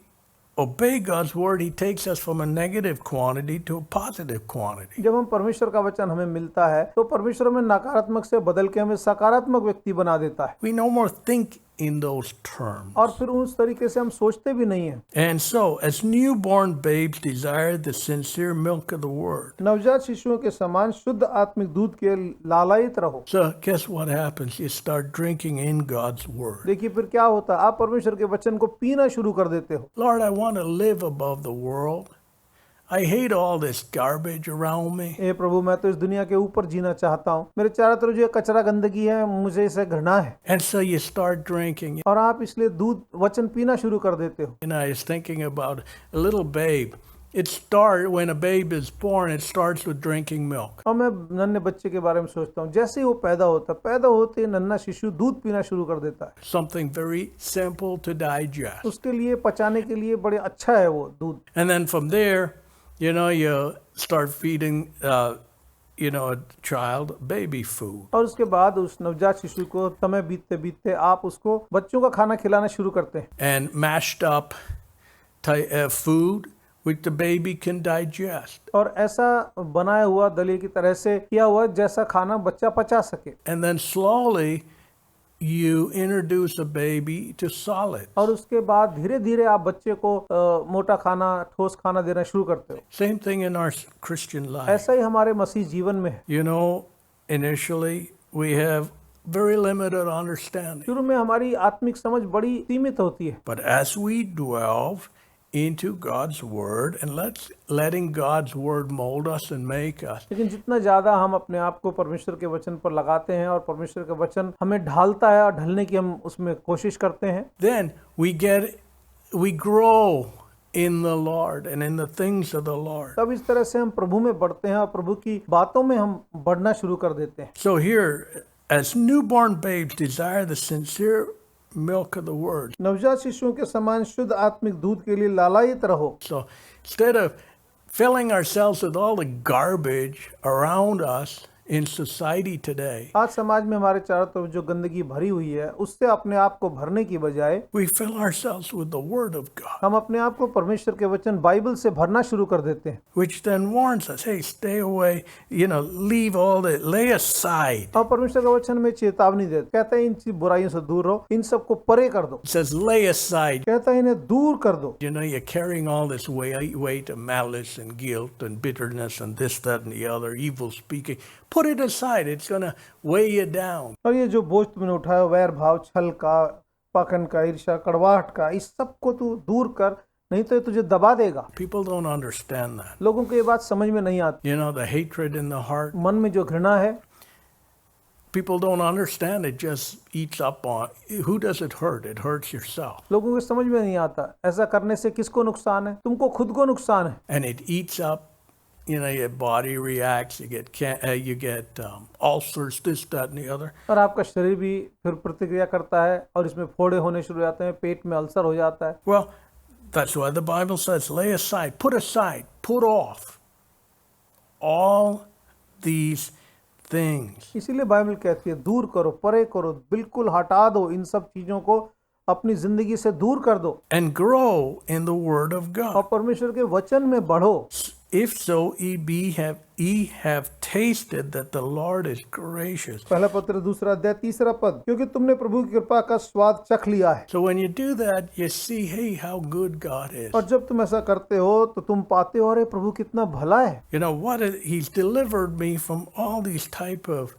obey God's word, he takes us from a negative quantity to a positive quantity. जब हम परमेश्वर का वचन हमें मिलता है तो परमेश्वर हमें नकारात्मक से बदल के हमें सकारात्मक व्यक्ति बना देता है। We no more think in those terms. और फिर उस तरीके से हम सोचते भी नहीं हैं। And so, as newborn babes desire the sincere milk of the word. नवजात शिशुओं के समान शुद्ध आत्मिक दूध के लालायित रहो। So, guess what happens? You start drinking in God's word. देखिए फिर क्या होता है, आप परमेश्वर के वचन को पीना शुरू कर देते हो। Lord, I want to live above the world. I hate all this garbage around me. ए प्रभु, मैं तो इस दुनिया के ऊपर जीना चाहता हूँ, मेरे चारों तरफ जो कचरा गंदगी है मुझे इसे घृणा है। And so you start drinking. और आप इसलिए दूध वचन पीना शुरू कर देते हो। I was thinking about a little babe. When a babe is born, it starts with drinking milk. और मैं नन्हे बच्चे के बारे में सोचता हूँ, जैसे ही वो पैदा होते नन्हा शिशु दूध पीना शुरू कर देता है। Something very simple to digest. उसके लिए पचाने के लिए बड़े अच्छा है वो दूध। And then from there, you start feeding, a child baby food. और उसके बाद उस नवजात शिशु को समय बीतते बीतते आप उसको बच्चों का खाना खिलाना शुरू करते हैं। And mashed up food which the baby can digest. और ऐसा बनाया हुआ दलिया की तरह से किया हुआ जैसा खाना बच्चा पचा सके। And then slowly you introduce a baby to solid. और उसके बाद धीरे धीरे आप बच्चे को मोटा खाना, ठोस खाना देना शुरू करते हो। Same thing in our Christian life. ऐसा ही हमारे मसीह जीवन में है। Initially we have very limited understanding. शुरू में हमारी आत्मिक समझ बड़ी सीमित होती है। But as we delve into God's word and letting God's word mold us and make us. लेकिन जितना ज्यादा हम अपने आप को परमेश्वर के वचन पर लगाते हैं और परमेश्वर का वचन हमें ढालता है और ढलने की हम उसमें कोशिश करते हैं, Then we grow in the Lord and in the things of the Lord. तब इस तरह से हम प्रभु में बढ़ते हैं और प्रभु की बातों में हम बढ़ना शुरू कर देते हैं। So here, as newborn babes desire the sincere milk of the word. नवजात शिशुओं के समान शुद्ध आत्मिक दूध के लिए लालायित रहो। So instead of filling ourselves with all the garbage around us in society today, आज समाज में हमारे चारों तरफ जो गंदगी भरी हुई है उससे अपने आप को भरने की बजाय we fill ourselves with the word of God, हम अपने आप को परमेश्वर के वचन बाइबल से भरना शुरू कर देते हैं, which then warns us, hey, stay away, leave all that, lay aside. और परमेश्वर का वचन में चेतावनी देता, कहता है इन बुराइयों से दूर रहो, इन सबको परे कर दो, It says lay aside. कहता है इन्हें दूर कर दो। You're carrying all this weight of malice and guilt and bitterness and this, that, and the other, evil speaking. Put it aside. It's going to weigh you down. और ये जो बोझ तुमने उठाया, वैर भाव, छल का, पाखंड का, ईर्ष्या, कड़वाहट का, इस सब को तू दूर कर, नहीं तो ये तुझे दबा देगा। People don't understand that. लोगों को ये बात समझ में नहीं आती। The hatred in the heart. मन में जो घृणा है, People don't understand it. Just eats up on. Who does it hurt? It hurts yourself. लोगों को समझ में नहीं आता ऐसा करने से किसको नुकसान है, तुमको खुद को नुकसान है। And it eats up. Your body reacts. You get ulcers, this, that, and the other. और आपका शरीर भी फिर प्रतिक्रिया करता है और इसमें फोड़े होने शुरू हो जाते हैं, पेट में अल्सर हो जाता है। Well, that's why the Bible says, lay aside, put off all these things. इसीलिए बाइबल कहती है दूर करो, परे करो, बिल्कुल हटा दो, इन सब चीजों को अपनी जिंदगी से दूर कर दो and grow in the word of और God. परमेश्वर के वचन में बढ़ो। If so, ye have tasted that the Lord is gracious. पहला पत्र 2 अध्याय 3 पद, क्योंकि तुमने प्रभु की कृपा का स्वाद चख लिया है। So when you do that, you see, hey, how good God is. और जब तुम ऐसा करते हो तो तुम पाते हो, अरे प्रभु कितना भला है। He's delivered me from all these type of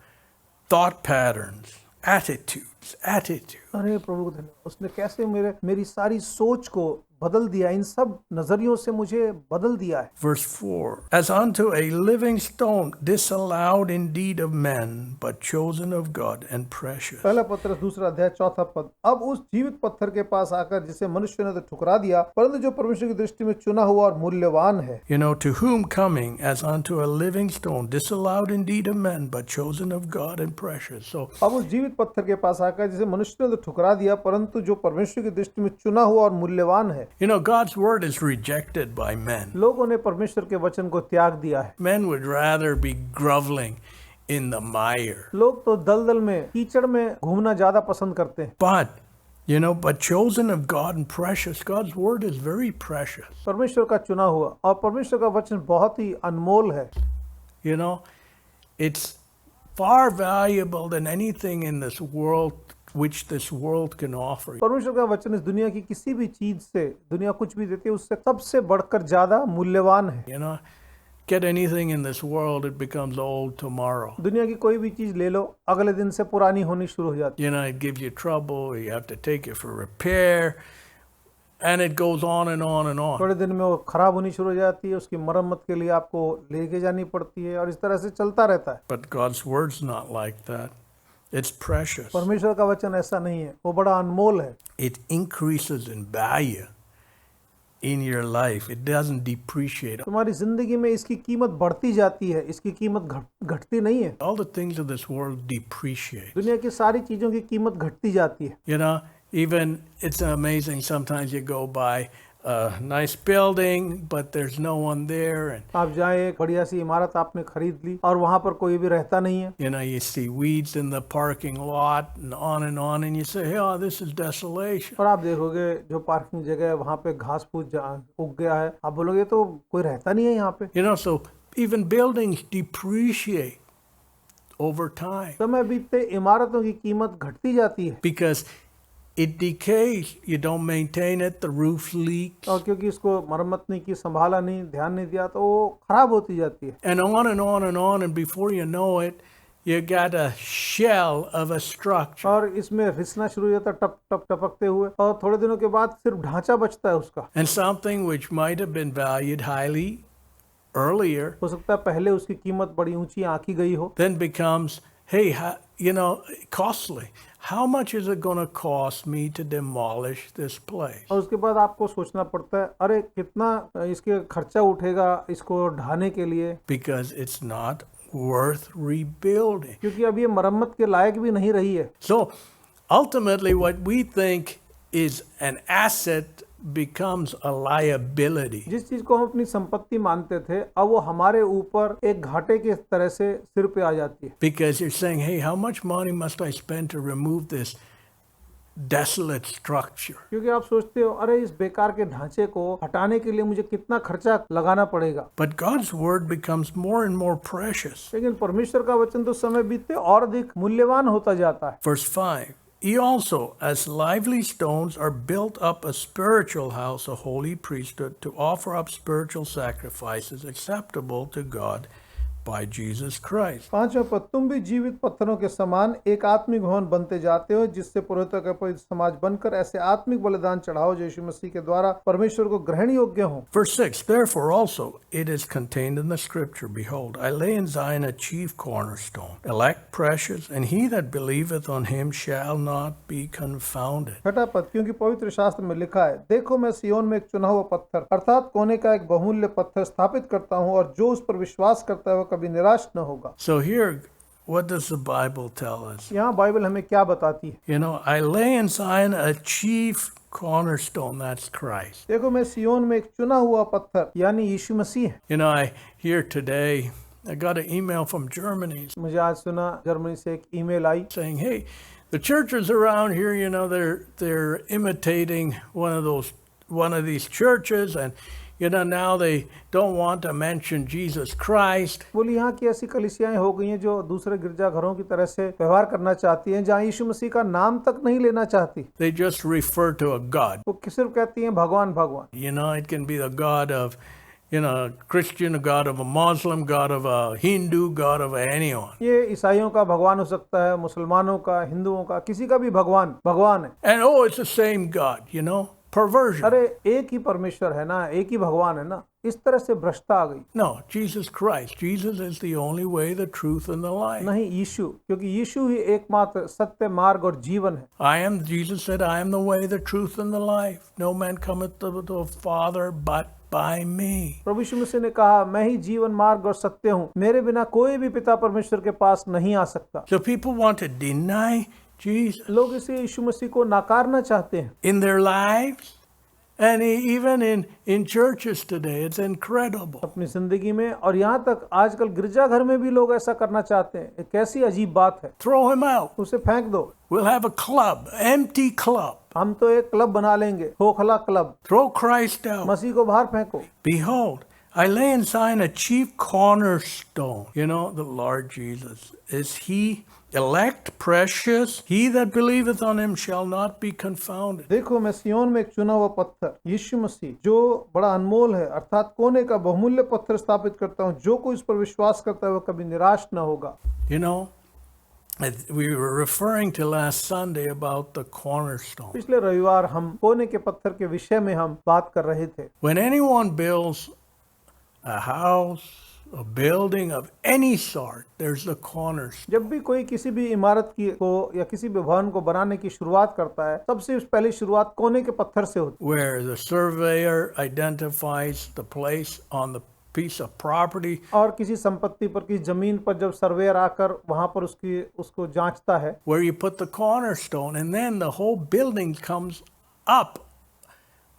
thought patterns, attitudes. अरे प्रभु को धन्यवाद, उसने कैसे मेरी सारी सोच को बदल दिया, इन सब नजरियों से मुझे बदल दिया है। Verse 4, as unto a living stone, disallowed indeed of men, but chosen of God and precious. पहला पत्र 2 अध्याय 4 पद, अब उस जीवित पत्थर के पास आकर जिसे मनुष्य ने तो ठुकरा दिया, परंतु जो परमेश्वर की दृष्टि में चुना हुआ और मूल्यवान है। To whom coming as unto a living stone, disallowed indeed of men, but chosen of God and precious. So अब उस जीवित पत्थर के पास आकर जिसे मनुष्य ने तो ठुकरा दिया, परंतु जो परमेश्वर की दृष्टि में चुना हुआ और मूल्यवान है। God's word is rejected by men. लोगों ने परमेश्वर के वचन को त्याग दिया है। Men would rather be groveling in the mire. लोग तो दलदल में, कीचड़ में घूमना ज्यादा पसंद करते हैं। But chosen of God and precious. God's word is very precious. परमेश्वर का चुना हुआ और परमेश्वर का वचन बहुत ही अनमोल है। It's far valuable than anything in this world which this world can offer. परमेश्वर का वचन इस दुनिया की किसी भी चीज से, दुनिया कुछ भी देती है उससे सबसे बढ़कर ज्यादा मूल्यवान है। Get anything in this world, it becomes old tomorrow. दुनिया की कोई भी चीज ले लो, अगले दिन से पुरानी होनी शुरू हो जाती है। It gives you trouble. You have to take it for repair, and it goes on and on and on. थोड़े दिन में वो खराब होनी शुरू हो जाती है, उसकी मरम्मत के लिए आपको लेके जानी पड़ती है और इस तरह से चलता रहता है। But God's word's not like that. It's precious. परमेश्वर का वचन ऐसा नहीं है, वो बड़ा अनमोल है। It increases in value in your life. It doesn't depreciate. तुम्हारी जिंदगी में इसकी कीमत बढ़ती जाती है, इसकी कीमत घटती नहीं है। All the things of this world depreciate. दुनिया की सारी चीजों की कीमत घटती जाती है। Even it's amazing. Sometimes you go by a nice building, but there's no one there, and आप जाए, एक बढ़िया सी इमारत आपने खरीद ली और वहां पर कोई भी रहता नहीं है। you see weeds in the parking lot and you say, oh, this is desolation. और आप देखोगे जो पार्किंग जगह है वहां पे घास फूस उग गया है, आप बोलोगे तो कोई रहता नहीं है यहाँ पे। So even buildings depreciate over time. समय बीतते इमारतों की कीमत घटती जाती है। Because it decays, you don't maintain it, the roof leaks. और क्योंकि इसको मरम्मत नहीं की, संभाला नहीं, ध्यान नहीं दिया, तो वो खराब होती जाती है। And on and on and on, and before you know it, you got a shell of a structure. और इसमें रिसना शुरू हो जाता है, टप टप टपकते हुए, और थोड़े दिनों के बाद सिर्फ ढांचा बचता है उसका। And something which might have been valued highly earlier हो सकता है पहले उसकी कीमत बड़ी ऊंची आंकी गई हो, then becomes, hey, costly. How much is it going to cost me to demolish this place? और उसके बाद आपको सोचना पड़ता है, अरे कितना इसके खर्चा उठेगा इसको ढाने के लिए, Because it's not worth rebuilding. क्योंकि अब ये मरम्मत के लायक भी नहीं रही है। So ultimately, what we think is an asset becomes a liability. जिस चीज को हम अपनी संपत्ति मानते थे, अब वो हमारे ऊपर एक घाटे के तरह से सिर पे आ जाती है। Because you're saying, hey, how much money must I spend to remove this desolate structure? क्योंकि आप सोचते हो, अरे इस बेकार के ढांचे को हटाने के लिए मुझे कितना खर्चा लगाना पड़ेगा। But God's word becomes more and more precious. लेकिन परमेश्वर का वचन तो समय बीतते और अधिक मूल्यवान होता जाता है। Verse 5, ye also, as lively stones, are built up a spiritual house, a holy priesthood, to offer up spiritual sacrifices acceptable to God by Jesus Christ. पांचवा पद, तुम भी जीवित पत्थरों के समान एक आत्मिक भवन बनते जाते हो, जिससे पुरोहितों का पवित्र समाज बनकर ऐसे आत्मिक बलिदान चढ़ाओ जो यीशु मसीह के द्वारा परमेश्वर को ग्रहण योग्य हो। Verse 6, therefore also it is contained in the scripture, behold, I lay in Zion a chief cornerstone, elect precious, and he that believeth on him shall not be confounded. छठा पद, क्योंकि पवित्र शास्त्र में लिखा है, देखो मैं सिय्योन में एक चुना हुआ पत्थर अर्थात कोने का एक बहुमूल्य पत्थर स्थापित करता हूँ, और जो उस पर विश्वास करता है वह कभी निराश न होगा। So here, what does the Bible tell us? यहाँ बाइबल हमें क्या बताती है? You know, I lay in Zion a chief cornerstone, that's Christ. देखो मैं सिय्योन में एक चुना हुआ पत्थर यानी यीशु मसीह है। You know, I hear today, I got an email from Germany मुझे आज सुना जर्मनी से एक email I saying, hey, the churches around here, you know, they're imitating one of these churches, and you know, now they don't want to mention Jesus Christ. बोली यहाँ की ऐसी कलीसियाएं हो गई हैं जो दूसरे गिरजाघरों की तरह से व्यवहार करना चाहती हैं, जहाँ यीशु मसीह का नाम तक नहीं लेना चाहती। They just refer to a God. वो सिर्फ कहती हैं भगवान भगवान। You know, it can be the God of, you know, a Christian, a God of a Muslim, God of a Hindu, God of anyone. ये ईसाइयों का भगवान हो सकता है, मुसलमानों का, हिंदुओं का, किसी का भी भगवान भगवान है। And oh, it's the same God, you know, perversion. अरे एक ही परमेश्वर है ना, एक ही भगवान है ना, इस तरह से भ्रष्टता आ गई। No, Jesus Christ. Jesus is the only way, the truth, and the life. नहीं, यीशु, क्योंकि यीशु ही एकमात्र सत्य, मार्ग और जीवन है। Jesus said, I am the way, the truth, and the life. No man cometh to the Father but by me. प्रभु यीशु मसीह ने कहा, मैं ही जीवन, मार्ग और सत्य हूँ, मेरे बिना कोई भी पिता परमेश्वर के पास नहीं आ सकता। So people want to deny Jesus लोग इसे यीशु मसीह को नकारना चाहते हैं in their lives. And even in churches today, it's incredible. अपनी जिंदगी में, और यहाँ तक आजकल गिरजाघर में भी लोग ऐसा करना चाहते हैं। एक कैसी अजीब बात है। Throw him out. उसे फेंक दो। We'll have a club, empty club. हम तो एक क्लब बना लेंगे, खोखला क्लब। Throw Christ out. मसीह को बाहर फेंको। Behold, I lay in Zion a chief cornerstone. You know, the Lord Jesus. Is he elect, precious? He that believeth on him shall not be confounded. देखो मैं सिय्योन में एक चुना हुआ पत्थर यीशु मसीह जो बड़ा अनमोल है अर्थात कोने का बहुमूल्य पत्थर स्थापित करता हूँ, जो कोई इस पर विश्वास करता है वह कभी निराश न होगा। You know, we were referring to last Sunday about the cornerstone. पिछले रविवार हम कोने के पत्थर के विषय में हम बात कर रहे थे। When anyone builds a house, a building of any sort, there's the cornerstone. जब भी कोई किसी भी इमारत को या किसी भी भवन को बनाने की शुरुआत करता है, सबसे पहली शुरुआत कोने के पत्थर से होती है। Where the surveyor identifies the place on the piece of property. और किसी संपत्ति पर, किसी जमीन पर जब सर्वेयर आकर वहां पर उसको जांचता है, Where you put the cornerstone, and then the whole building comes up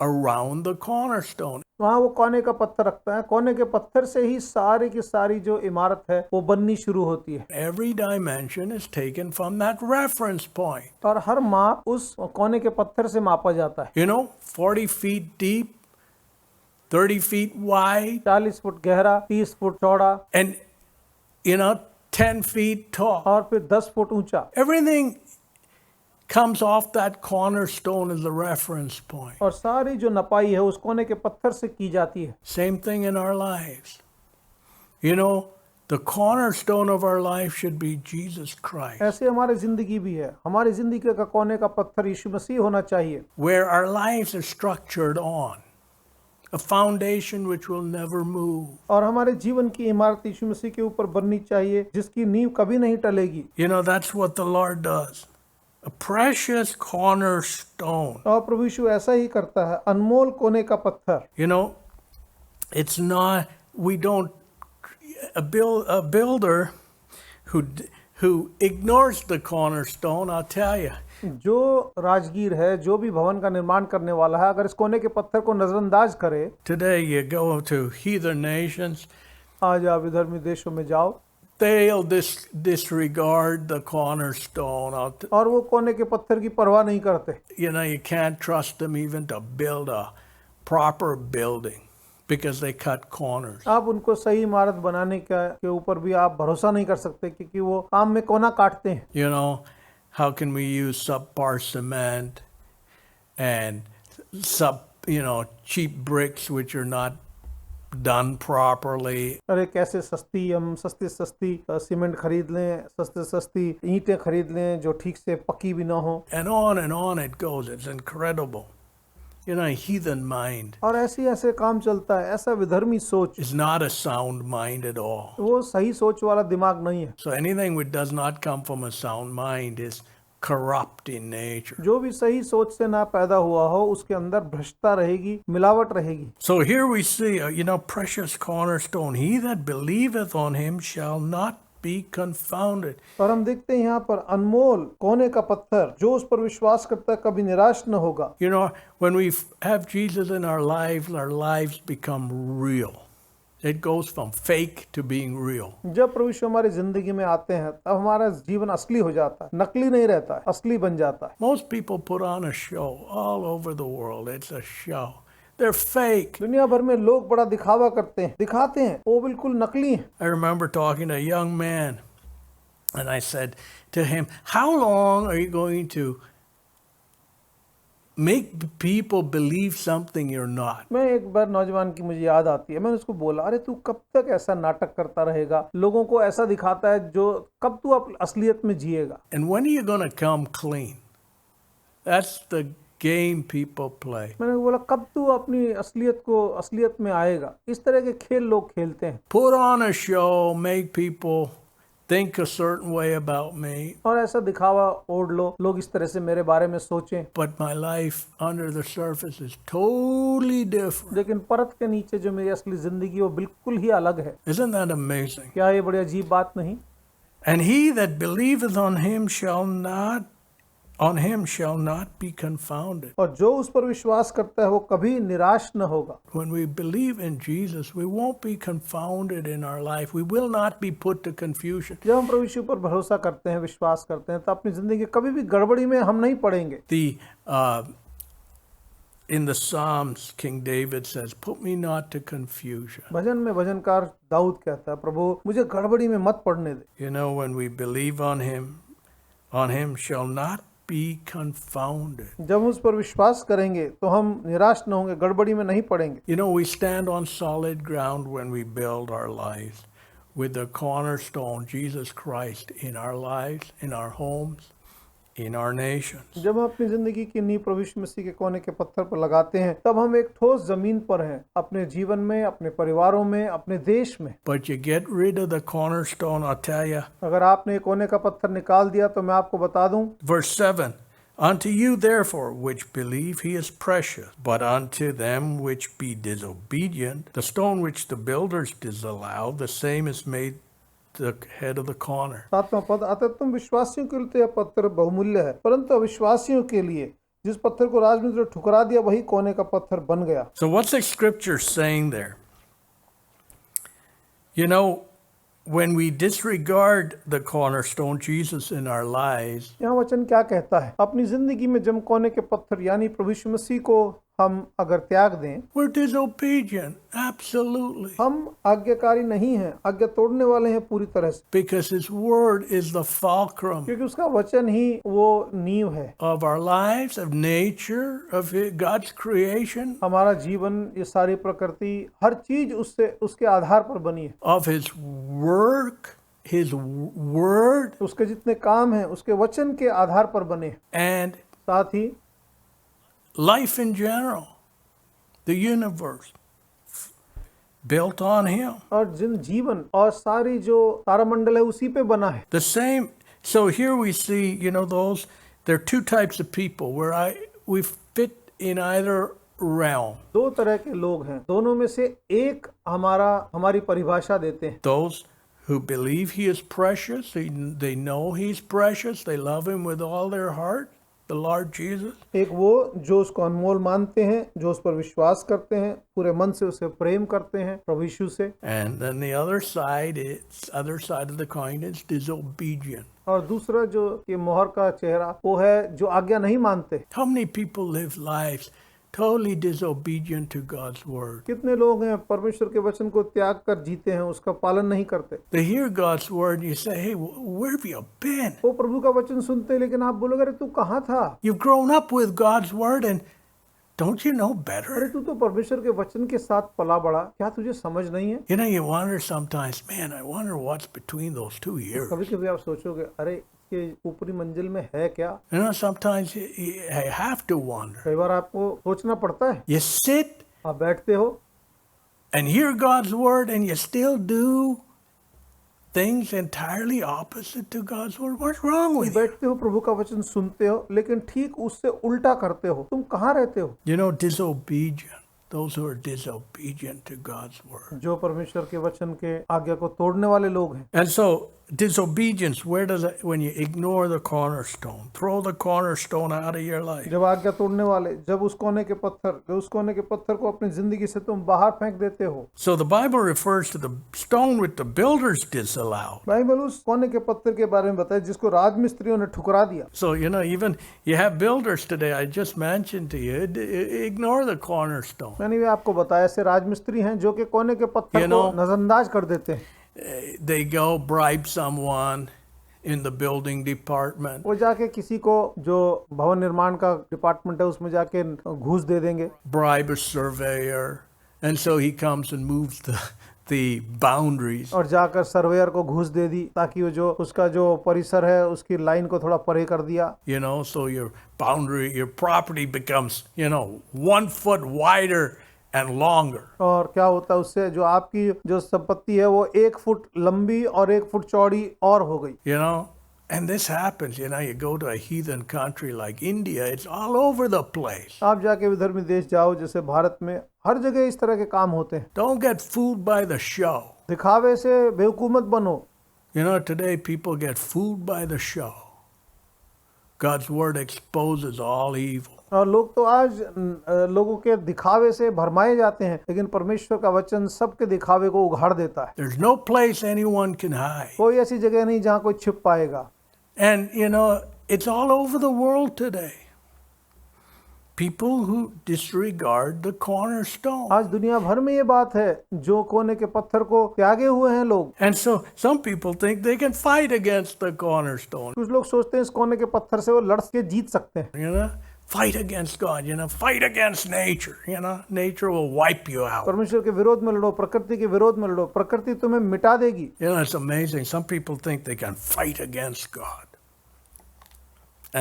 around the cornerstone. वहाँ वो कोने का पत्थर रखता है। कोने के पत्थर से ही सारी की सारी जो इमारत है वो बननी शुरू होती है। Every dimension is taken from that reference point. और हर माप उस कोने के पत्थर से मापा जाता है। You know, 40 feet deep, 30 feet wide, 40 foot गहरा, 30 फुट चौड़ा, and, you know, 10 feet tall. और फिर 10 फुट ऊंचा। Everything comes off that cornerstone as the reference point. और सारी जो नपाई है उस कोने के पत्थर से की जाती है। Same thing in our lives. You know, The cornerstone of our life should be Jesus Christ, ऐसे हमारी जिंदगी भी है। हमारी जिंदगी का कोने का पत्थर यीशु मसीह होना चाहिए, where our lives are structured on a foundation which will never move. और हमारे जीवन की इमारत यीशु मसीह के ऊपर बननी चाहिए, जिसकी नींव कभी नहीं टलेगी। You know, that's what the Lord does. A precious cornerstone. और प्रभु यीशु ऐसा ही करता है, अनमोल कोने का पत्थर। You know, it's not, we don't, a builder who ignores the cornerstone, I'll tell you, जो राजगीर है, जो भी भवन का निर्माण करने वाला है, अगर इस कोने के पत्थर को नजरअंदाज करे, today you go to heathen nations, आज आप धर्मी देशों में जाओ, they'll disregard the cornerstone. और वो कोने के पत्थर की परवाह नहीं करते। You know, you can't trust them even to build a proper building because they cut corners. आप उनको सही इमारत बनाने के ऊपर भी आप भरोसा नहीं कर सकते, क्योंकि वो काम में कोना काटते हैं। You know, how can we use subpar cement and cheap bricks which are not done properly? अरे कैसे हम सस्ती सीमेंट खरीद लें, सस्ती ईंटें खरीद लें जो ठीक से पकी भी ना हो, And on it goes. It's incredible. You know, a heathen mind और ऐसे काम चलता है। ऐसा विधर्मी सोच, is not a sound mind at all. वो सही सोच वाला दिमाग नहीं है। So anything which does not come from a sound mind is corrupt in nature. जो भी सही सोच से ना पैदा हुआ हो, उसके अंदर भ्रष्टता रहेगी, मिलावट रहेगी। So here we see, precious cornerstone. He that believeth on him shall not be confounded. और हम देखते हैं यहाँ पर अनमोल कोने का पत्थर, जो उस पर विश्वास करता है कभी निराश न होगा। You know, when we have Jesus in our lives become real. It goes from fake to being real. जब प्रभु यीशु हमारी जिंदगी में आते हैं, तब हमारा जीवन असली हो जाता है, नकली नहीं रहता है, असली बन जाता है। Most people put on a show all over the world. It's a show. They're fake. दुनिया भर में लोग बड़ा दिखावा करते हैं, दिखाते हैं, वो बिल्कुल नकली हैं। I remember talking to a young man, and I said to him, "How long are you going to make people believe something you're not?" मैं एक बार नौजवान की मुझे याद आती है, मैंने उसको बोला, अरे तू कब तक ऐसा नाटक करता रहेगा, लोगों को ऐसा दिखाता है जो कब तू असलियत में जिएगा। And when are you going to come clean? That's the game people play. मैंने बोला, कब तू अपनी असलियत में आएगा। इस तरह के खेल लोग खेलते हैं, Put on a show, make people think a certain way about me, और ऐसा दिखावा ओढ़ लो, लोग इस तरह से मेरे बारे में सोचें। but my life under the surface is totally different. लेकिन परत के नीचे जो मेरी असली जिंदगी, वो बिल्कुल ही अलग है। Isn't that amazing? क्या ये बड़ी अजीब बात नहीं? And he that believeth on him shall not be confounded. और जो उस पर विश्वास करता है, वो कभी निराश न होगा। When we believe in Jesus, we won't be confounded in our life. We will not be put to confusion. जब हम प्रभु यीशु पर भरोसा करते हैं, विश्वास करते हैं, तो अपनी जिंदगी कभी भी गड़बड़ी में हम नहीं पड़ेंगे। In the Psalms, King David says, "Put me not to confusion." भजन में भजनकार दाऊद कहता है, प्रभु मुझे गड़बड़ी में मत पड़ने दे। You know, when we believe on him shall not be confounded. जब हम उस पर विश्वास करेंगे, तो हम निराश न होंगे, गड़बड़ी में नहीं पड़ेंगे। You know, we stand on solid ground when we build our lives with the cornerstone, Jesus Christ, in our lives, in our homes, in our nations. जब हम अपनी जिंदगी की नींव प्रभु यीशु मसीह के कोने के पत्थर पर लगाते हैं, तब हम एक ठोस जमीन पर हैं, अपने जीवन में, अपने परिवारों में, अपने देश में। But you get rid of the cornerstone, I'll tell you. अगर आपने कोने का पत्थर निकाल दिया, तो मैं आपको बता दूं, Verse 7, "Unto you therefore which believe he is precious, but unto them which be disobedient, the stone which the builders disallowed, the same is made the head of the corner." 7वां पद, अतः तुम विश्वासियों के लिए तो यह पत्थर बहुमूल्य है, परंतु अविश्वासियों के लिए जिस पत्थर को राजमिस्त्री ने ठुकरा दिया, वही कोने का पत्थर बन गया। So what's the scripture saying there? You know, when we disregard the cornerstone, Jesus, in our lives, यहाँ वचन क्या कहता है? अपनी जिंदगी में जब कोने के पत्थर यानी प्रभु यीशु मसीह को हम अगर त्याग दें, we're disobedient, absolutely. हम आज्ञाकारी नहीं हैं, आज्ञा तोड़ने वाले हैं पूरी तरह से, Because his word is the fulcrum क्योंकि उसका वचन ही वो नींव है। of our lives, of nature, of God's creation, हमारा जीवन, ये सारी प्रकृति, हर चीज उसके आधार पर बनी है। of his work, his word, उसके जितने काम हैं उसके वचन के आधार पर बने, and साथ ही life in general, the universe, built on him. और जिन जीवन और सारी जो तारामंडल है उसी पे बना है। The same. So here we see, those. There are two types of people where we fit in either realm. दो तरह के लोग हैं, दोनों में से एक हमारी परिभाषा देते हैं। Those who believe he is precious, they know he's precious, they love him with all their heart, the Lord Jesus. एक वो जो उसको अनमोल मानते हैं, जो उस पर विश्वास करते हैं, पूरे मन से उसे प्रेम करते हैं, प्रभु यीशु से। And then the other side of the coin is disobedient. और दूसरा जो ये मोहर का चेहरा वो है जो आज्ञा नहीं मानते। How many people live lives totally disobedient to God's word? कितने लोग हैं परमेश्वर के वचन को त्याग कर जीते हैं, उसका पालन नहीं करते। They hear God's word and you say, hey, where have you been? वो प्रभु का वचन सुनते हैं, लेकिन आप बोलोगे अरे तू कहाँ था? You've grown up with God's word and don't you know अरे better? तू तो परमेश्वर के वचन के साथ पला बड़ा, क्या तुझे समझ नहीं है? You wonder sometimes, man, I wonder what's between those two ears. कभी कभी आप सोचोगे अरे इसके ऊपरी मंजिल में है क्या? Sometimes you have to wonder. कई बार आपको सोचना पड़ता है। You sit आप बैठते हो and hear God's word and you still do things entirely opposite to God's word. What's wrong with you? बैठते हो, प्रभु का वचन सुनते हो, लेकिन ठीक उससे उल्टा करते हो। तुम कहाँ रहते हो? Disobedient. Those who are disobedient to God's word. जो परमेश्वर के वचन के आज्ञा को तोड़ने वाले लोग हैं। And so disobedience, where does it, when you ignore the cornerstone, throw the cornerstone out of your life. जब आज्ञा तोड़ने वाले, जब उस कोने के पत्थर को अपनी जिंदगी से तुम बाहर फेंक देते हो। So the Bible refers to the stone which the builders disallowed. Bible उस कोने के पत्थर के बारे में बताया जिसको राजमिस्त्रियों ने ठुकरा दिया। So even you have builders today. I just mentioned to you, ignore the cornerstone. मैंने भी आपको बताया ऐसे राजमिस्त्री हैं जो कि कोने के पत्थर को नजरअंदाज कर देते हैं। They go bribe someone in the building department. वो जाके किसी को जो भवन निर्माण का डिपार्टमेंट है उसमें जाके घूस दे देंगे। Bribe a surveyor, and so he comes and moves the boundaries. और जाकर सर्वेयर को घूस दे दी ताकि वो जो उसका जो परिसर है उसकी लाइन को थोड़ा परे कर दिया। So your property becomes 1 foot wider and longer. और क्या होता है उससे, जो आपकी जो संपत्ति है वो 1 फुट लंबी और 1 फुट चौड़ी और हो गई। And this happens, you go to a heathen country like India, it's all over the place. आप जाके विधर्मी देश जाओ जैसे भारत में, हर जगह इस तरह के काम होते हैं। Don't get fooled by the show. दिखावे से बेवकूफ मत बनो। Today people get fooled by the show. God's word exposes all evil. और लोग तो आज लोगों के दिखावे से भरमाए जाते हैं, लेकिन परमेश्वर का वचन सबके दिखावे को उघाड़ देता है। There's no place anyone can hide. कोई ऐसी जगह नहीं जहाँ कोई छिप पाएगा। And it's all over the world today. People who disregard the cornerstone. आज दुनिया भर में ये बात है, जो कोने के पत्थर को त्यागे हुए हैं लोग। And so some people think they can fight against the cornerstone. कुछ लोग सोचते हैं इस कोने के पत्थर से वो लड़ के जीत सकते हैं। Fight against God, fight against nature, nature will wipe you out. परमेश्वर के विरोध में लड़ो, प्रकृति के विरोध में लड़ो, प्रकृति तुम्हें मिटा देगी। It's amazing. Some people think they can fight against God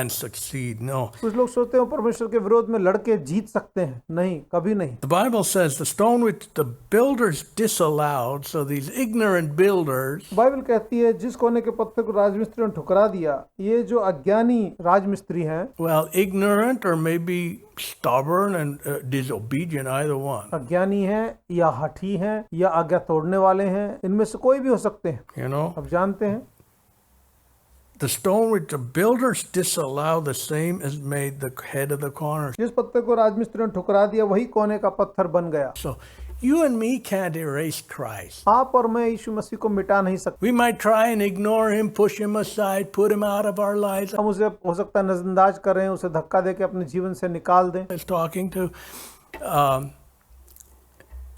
and succeed. No. कुछ लोग सोचते हैं परमेश्वर के विरोध में लड़के जीत सकते हैं। नहीं, कभी नहीं। The Bible says the stone which the builders disallowed, so these ignorant builders. Bible कहती है जिस कोने के पत्थर को राजमिस्त्री ने ठुकरा दिया, ये जो अज्ञानी राजमिस्त्री हैं। Well, ignorant or maybe stubborn and disobedient, either one. अज्ञानी हैं या हठी हैं या आज्ञा तोड़ने वाले हैं, इनमें से कोई भी हो सकते हैं। अब जानते हैं the stone which the builders disallowed, the same is made the head of the corner. जिस पत्थर को राजमिस्त्री ने ठुकरा दिया वही कोने का पत्थर बन गया। So you and me can't erase Christ. आप और मैं यीशु मसीह को मिटा नहीं सकते। We might try and ignore him, push him aside, put him out of our lives. हम उसे हो सकता है नजरअंदाज करें, उसे धक्का देके अपने जीवन से निकाल दें। I was talking to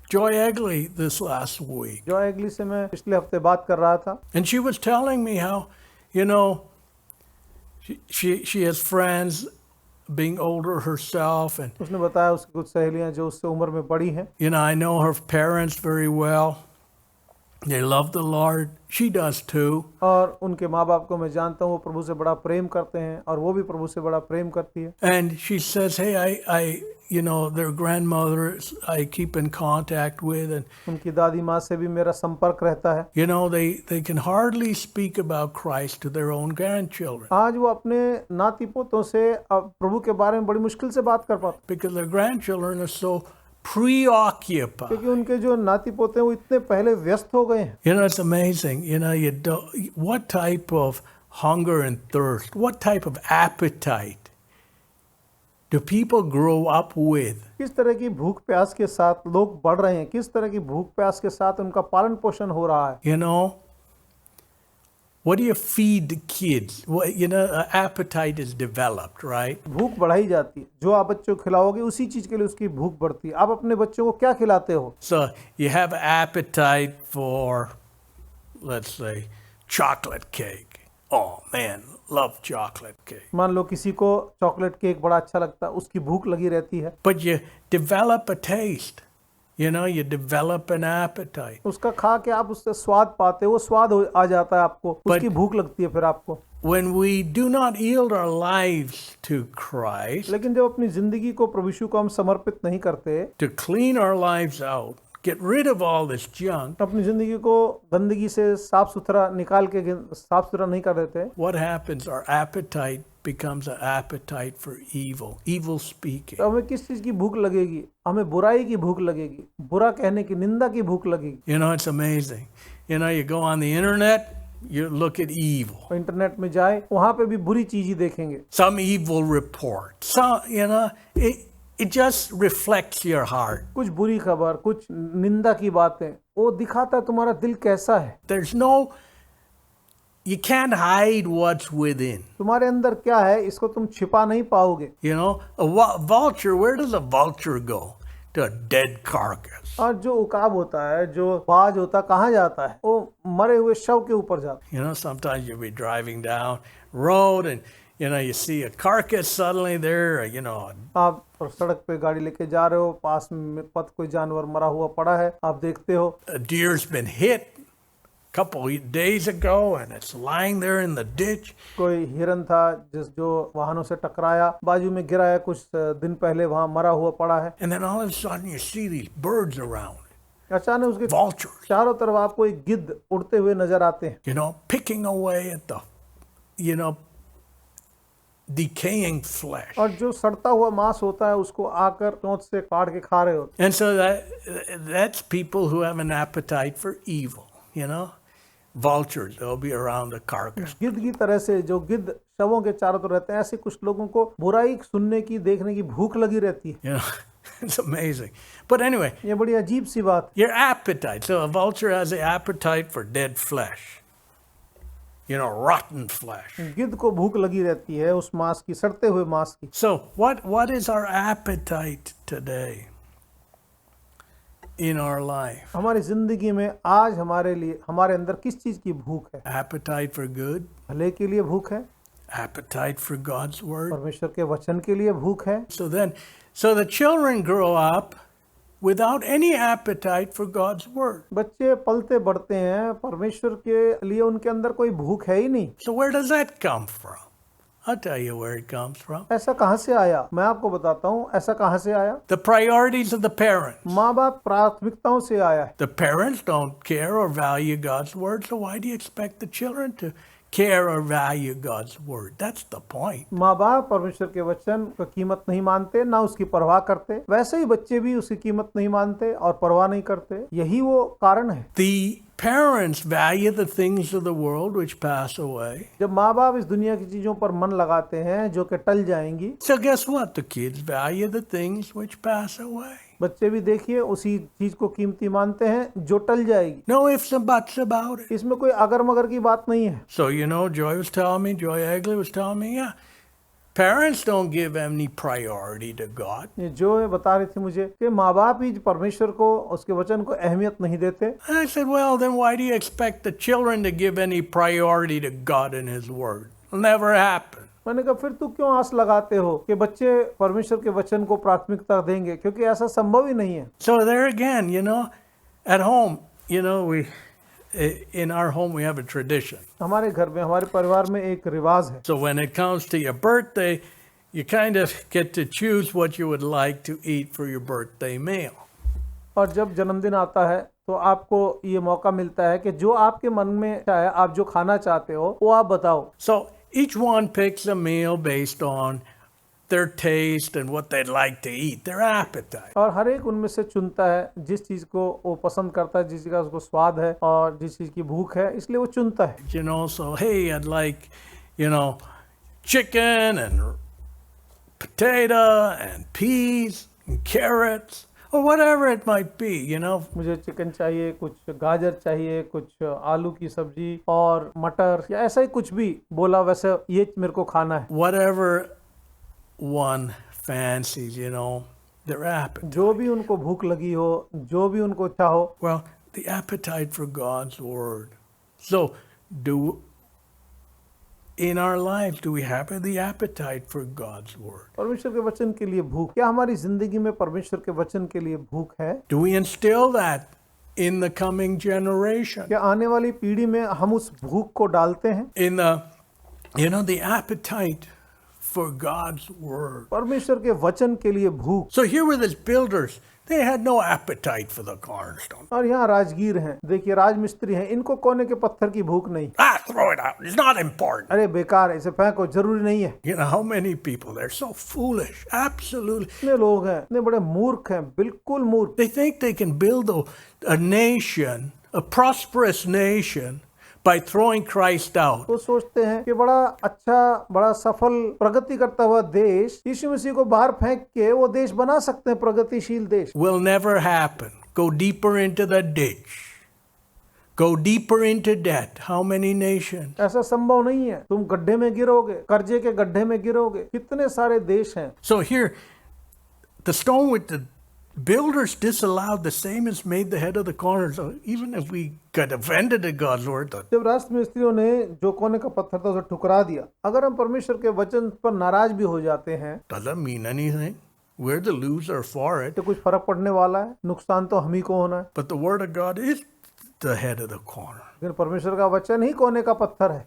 Joy Egley this last week. Joy Egley से मैं पिछले हफ्ते बात कर रहा था। And she was telling me how, she has friends being older herself, and उसने बताया उसकी कुछ सहेलियां जो उससे उम्र में बड़ी हैं। I know her parents very well, They love the Lord. She does too. और उनके माँ बाप को मैं जानता हूँ, वो प्रभु से बड़ा प्रेम करते हैं और वो भी प्रभु से बड़ा प्रेम करती है। And she says, hey, their grandmothers I keep in contact with, and उनकी दादी माँ से भी मेरा संपर्क रहता है। they can hardly speak about Christ to their own grandchildren आज वो अपने नाती पोतों से अब प्रभु के बारे में बड़ी मुश्किल से बात कर पाते, because their grandchildren are so preoccupied. क्योंकि उनके जो नाती पोते हैं वो इतने पहले व्यस्त हो गए हैं। It's amazing. What type of hunger and thirst, what type of appetite do people grow up with? किस तरह की भूख प्यास के साथ लोग बढ़ रहे हैं, किस तरह की भूख प्यास के साथ उनका पालन पोषण हो रहा है। What do you feed the kids? Appetite is developed, right? भूख बढ़ाई जाती है, जो आप बच्चों को खिलाओगे उसी चीज के लिए उसकी भूख बढ़ती है। आप अपने बच्चों को क्या खिलाते हो? So you have appetite for, let's say, chocolate cake. Oh man, love chocolate cake. मान लो किसी को चॉकलेट केक बड़ा अच्छा लगता है, उसकी भूख लगी रहती है। But you develop a taste. You develop an appetite. उसका खा के आप उससे स्वाद पाते हो, वो स्वाद आ जाता है आपको, उसकी भूख लगती है फिर आपको। When we do not yield our lives to Christ, लेकिन जब अपनी जिंदगी को प्रभु यीशु को हम समर्पित नहीं करते, to clean our lives out, get rid of all this junk, अपनी जिंदगी को गंदगी से साफ सुथरा निकाल के साफ सुथरा नहीं कर देते, what happens? Our appetite becomes an appetite for evil speaking. तो हमें किस चीज की भूख लगेगी? हमें बुराई की भूख लगेगी, बुरा कहने की, निंदा की भूख लगेगी। It's amazing. You go on the internet, you look at evil. Internet में जाए, वहां पे भी बुरी चीज ही देखेंगे। Some evil report. It just reflects your heart. कुछ बुरी खबर, कुछ निंदा की बातें, वो दिखाता है तुम्हारा दिल कैसा है। You can't hide what's within. तुम्हारे अंदर क्या है, इसको तुम छिपा नहीं पाओगे। A vulture, where does a vulture go? To a dead carcass. और जो उकाब होता है, जो बाज होता है, कहाँ जाता है? वो मरे हुए शव के ऊपर जाता है। Sometimes you'll be driving down road and you see a carcass suddenly there, आप सड़क पे गाड़ी लेके जा रहे हो, पास में पथ कोई जानवर मरा हुआ पड़ा है, आप देखते हो। A deer's been hit a couple of days ago and it's lying there in the ditch. कोई हिरन था जो वाहनों से टकराया, बाजू में गिरा है, कुछ दिन पहले वहां मरा हुआ पड़ा है। And then all of a sudden you see these birds around. अचानक उसके vultures, चारों तरफ आपको एक गिद्ध उड़ते हुए नजर आते हैं। Picking away at the decaying flesh. और जो सड़ता हुआ मांस होता है उसको आकर चोंच से काट के खा रहे होते हैं। And so that's people who have an appetite for evil. Vultures, they'll be around the carcass. गिद्ध की तरह से जो गिद्ध शवों के चारों तरफ रहते हैं, ऐसे कुछ लोगों को बुराई सुनने की, देखने की भूख लगी रहती है। It's amazing. But anyway, ये बड़ी अजीब सी बात। your appetite. So a vulture has an appetite for dead flesh. Rotten flesh. गिद्ध को भूख लगी रहती है उस मांस की, सड़ते हुए मांस की। So what is our appetite today in our life? हमारी जिंदगी में आज हमारे अंदर किस चीज की भूख है? Appetite for good. भले के लिए भूख है। Appetite for God's word. परमेश्वर के वचन के लिए भूख है। So the children grow up without any appetite for God's word. बच्चे पलते बढ़ते हैं, परमेश्वर के लिए उनके अंदर कोई भूख है ही नहीं। So where does that come from? I'll tell you where it comes from. ऐसा कहाँ से आया? मैं आपको बताता हूँ ऐसा कहाँ से आया। The priorities of the parents. माँ बाप प्राथमिकताओं से आया है। The parents don't care or value God's word, so why do you expect the children to care or value God's word? That's the point. माँ बाप परमेश्वर के वचन की कीमत नहीं मानते, ना उसकी परवाह करते, वैसे ही बच्चे भी उसकी कीमत नहीं मानते और परवाह नहीं करते। यही वो कारण है। The parents value the things of the world which pass away. जब माँ बाप इस दुनिया की चीजों पर मन लगाते हैं जो कि टल जाएंगी, So guess what? The kids value the things which pass away. बच्चे भी देखिए उसी चीज को कीमती मानते हैं जो टल जाएगी। No ifs and buts about it. इसमें कोई अगर मगर की बात नहीं है। So Joy Egley was telling me, yeah, parents don't give any priority to God. ये जो बता रही थी मुझे कि माँ बाप ही परमेश्वर को, उसके वचन को अहमियत नहीं देते। And I said, well, then why do you expect the children to give any priority to God and His Word? It'll never happen. मैंने कहा फिर तू क्यों आस लगाते हो कि बच्चे परमेश्वर के वचन को प्राथमिकता देंगे, क्योंकि ऐसा संभव ही नहीं है। So there again, at home, in our home we have a tradition. हमारे घर में, हमारे परिवार में एक रिवाज है। So when it comes to your birthday, you kind of get to choose what you would like to eat for your birthday meal. और जब जन्मदिन आता है तो आपको ये मौका मिलता है कि जो आपके मन में चाहे, आप जो खाना चाहते हो वो आप बताओ। So each one picks a meal based on their taste and what they'd like to eat, their appetite. और हर एक उनमें से चुनता है जिस चीज को वो पसंद करता है, जिस चीज का उसको स्वाद है और जिस चीज की भूख है, इसलिए वो चुनता है। You know, so hey, I'd like, you know, chicken and potato and peas and carrots or whatever it might be, you know. मुझे चिकन चाहिए, कुछ गाजर चाहिए, कुछ आलू की सब्जी और मटर, या ऐसा ही कुछ भी बोला, वैसे ये मेरे को खाना है। Whatever one fancies, you know, their appetite. जो भी उनको भूख लगी हो, जो भी उनको चाहो। Well, the appetite for God's word. So, in our lives, do we have the appetite for God's word? परमेश्वर के वचन के लिए भूख, क्या हमारी जिंदगी में परमेश्वर के वचन के लिए भूख है? Do we instill that in the coming generation? क्या आने वाली पीढ़ी में हम उस भूख को डालते हैं? In the, you know, the appetite for God's word. परमेश्वर के वचन के लिए भूख। So here were these builders. They had no appetite for the cornerstone. और यहाँ राजगीर हैं, देखिए राजमिस्त्री हैं, इनको कोने के पत्थर की भूख नहीं। Throw it out. It's not important. अरे बेकार है, इसे फेंको, जरूरी नहीं है। You know how many people, they're so foolish. Absolutely. इतने लोग हैं, इतने बड़े मूर्ख हैं, बिल्कुल मूर्ख। They think they can build a nation, a prosperous nation, by throwing Christ out. वो सोचते हैं कि बड़ा अच्छा, बड़ा सफल, प्रगति करता हुआ देश, यीशु मसीह को बाहर फेंक के वो देश बना सकते हैं, प्रगतिशील देश। Will never happen. Go deeper into the ditch. Go deeper into debt. How many nations? ऐसा संभव नहीं है, तुम गड्ढे में गिरोगे, कर्जे के गड्ढे में गिरोगे। कितने सारे देश हैं। So here, the stone with the builders disallowed, the same as made the head of the corner. So even if we got offended at God's word, जब राजमिस्त्रियों ने जो कोने का पत्थर था उसे ठुकरा दिया, अगर हम परमेश्वर के वचन पर नाराज भी हो जाते हैं, doesn't mean anything. We're the loser for it. तो कुछ फर्क पड़ने वाला है? नुकसान तो हम ही को होना है। But the word of God is the head of the corner. लेकिन परमेश्वर का वचन ही कोने का पत्थर है,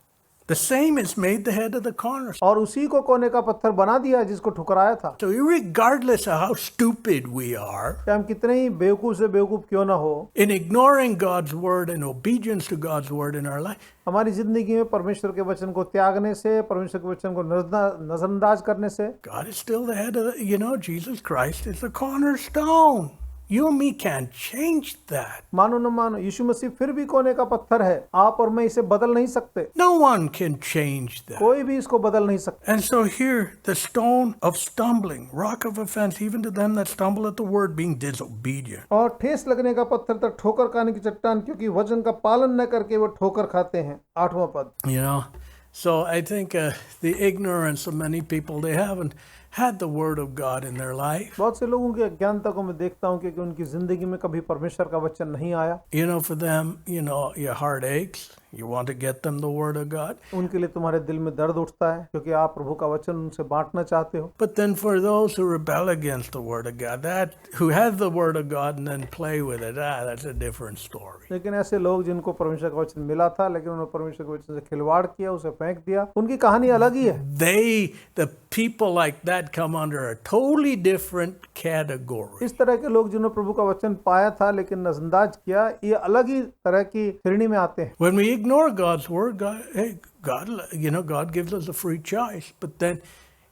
The same is made the head of the corner. और उसी को कोने का पत्थर बना दिया जिसको ठुकराया था। So regardless of how stupid we are, चाहे हम कितने ही बेवकूफ से बेवकूफ क्यों ना हो, in ignoring God's word and obedience to God's word in our life, हमारी जिंदगी में परमेश्वर के वचन को त्यागने से, परमेश्वर के वचन को नजरअंदाज करने से, God is still the head of the, you know, Jesus Christ is the cornerstone. You and me can't change that. मानो न मानो, यीशु मसीह फिर भी कोने का पत्थर है। आप और मैं इसे बदल नहीं सकते, No one can change that. कोई भी इसको बदल नहीं सकता। And so here, the stone of stumbling, rock of offense, even to them that stumble at the word, being disobedient. और ठेस लगने का पत्थर तक ठोकर खाने की चट्टान, क्योंकि वचन का पालन न करके वो ठोकर खाते हैं। 8वां पद। You know, so I think the ignorance of many people, they haven't had the word of God in their life. बहुत से लोगों की अज्ञानता को मैं देखता हूँ कि उनकी जिंदगी में कभी परमेश्वर का वचन नहीं आया। You know, for them, you know, your heart aches. You want to get them the word of God. उनके लिए तुम्हारे दिल में दर्द उठता है, क्योंकि आप प्रभु का वचन उनसे बांटना चाहते हो। But then for those who rebel against the word of God, that who have the word of God and then play with it, that's a different story. लेकिन ऐसे लोग जिनको परमेश्वर का वचन मिला था, लेकिन उन्होंने परमेश्वर के वचन से खिलवाड़ किया, उसे फेंक दिया, उनकी कहानी अलग ही है। The people like that come under a totally different category. इस तरह के लोग जिन्होंने प्रभु का वचन पाया था लेकिन नजरअंदाज किया, ये अलग ही तरह की श्रेणी में आते हैं। When we ignore God's word, God, you know, God gives us a free choice. But then,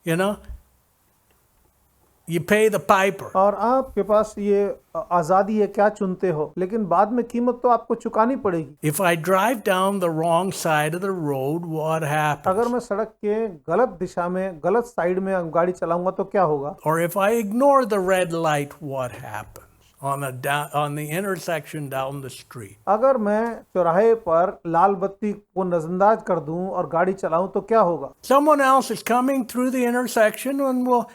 you know, you pay the piper. और आपके पास ये आजादी है, क्या चुनते हो, लेकिन बाद में कीमत तो आपको चुकानी पड़ेगी। If I drive down the wrong side of the road, what happens? अगर मैं सड़क के गलत दिशा में, गलत साइड में गाड़ी चलाऊंगा तो क्या होगा? Or if I ignore the red light, what happens? On the intersection down the street. अगर मैं चौराहे पर लाल बत्ती को नजरअंदाज कर दूं और गाड़ी चलाऊं तो क्या होगा? Someone else is coming through the intersection and will,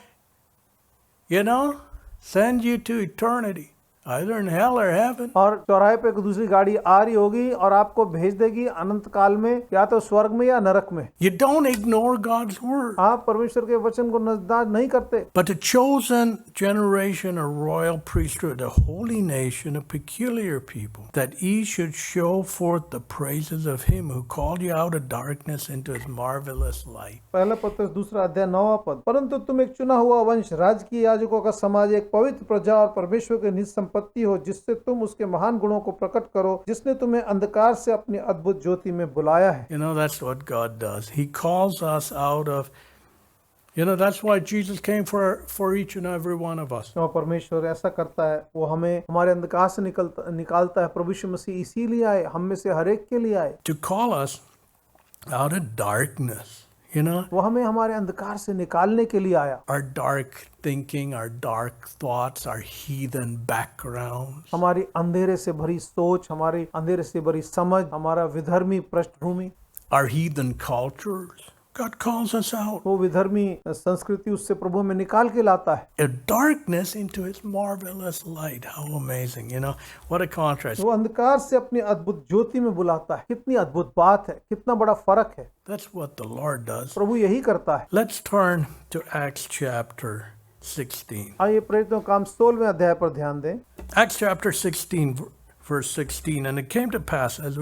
you know, send you to eternity. either in hell or heaven. और चौराहे पे एक दूसरी गाड़ी आ रही होगी और आपको भेज देगी अनंत काल में, या तो स्वर्ग में या नरक में। You don't ignore God's word. आप परमेश्वर के वचन को नजरअंदाज नहीं करते। But a chosen generation, a royal priesthood, a holy nation, a peculiar people, that ye should show forth the praises of him who called you out of darkness into his marvelous light. पहला पत्रस 2 अध्याय 9 पद, परंतु तुम एक चुना हुआ वंश, राजकीय याजकों का समाज, एक पवित्र प्रजा और परमेश्वर के निज संपत्ति हो, जिससे तुम उसके महान गुणों को प्रकट करो, जिसने तुम्हें अंधकार से अपनी अद्भुत ज्योति में बुलाया है। You know, that's what God does. He calls us out of, that's why Jesus came for each and every one of us. और परमेश्वर ऐसा करता है, वो हमें हमारे अंधकार से निकालता है। प्रभु यीशु मसीह इसीलिए आए, हम में से हर एक के लिए आए, To call us out of darkness. वो हमें हमारे अंधकार से निकालने के लिए आया। Our dark thinking, our dark thoughts, our heathen backgrounds. हमारी अंधेरे से भरी सोच, हमारी अंधेरे से भरी समझ, हमारा विधर्मी पृष्ठभूमि, Our heathen cultures. God calls us out वो विधर्मी संस्कृति उससे प्रभु में निकाल के लाता है। of darkness into his marvelous light. How amazing, what a contrast. वो अंधकार से अपनी अद्भुत ज्योति में बुलाता है। कितनी अद्भुत बात है, कितना बड़ा फर्क है। That's what the Lord does. प्रभु यही करता है। Let's turn to Acts chapter 16. आइए प्रेरितों का काम 16वें अध्याय पर ध्यान दें। Acts chapter 16, verse 16. And it came to pass as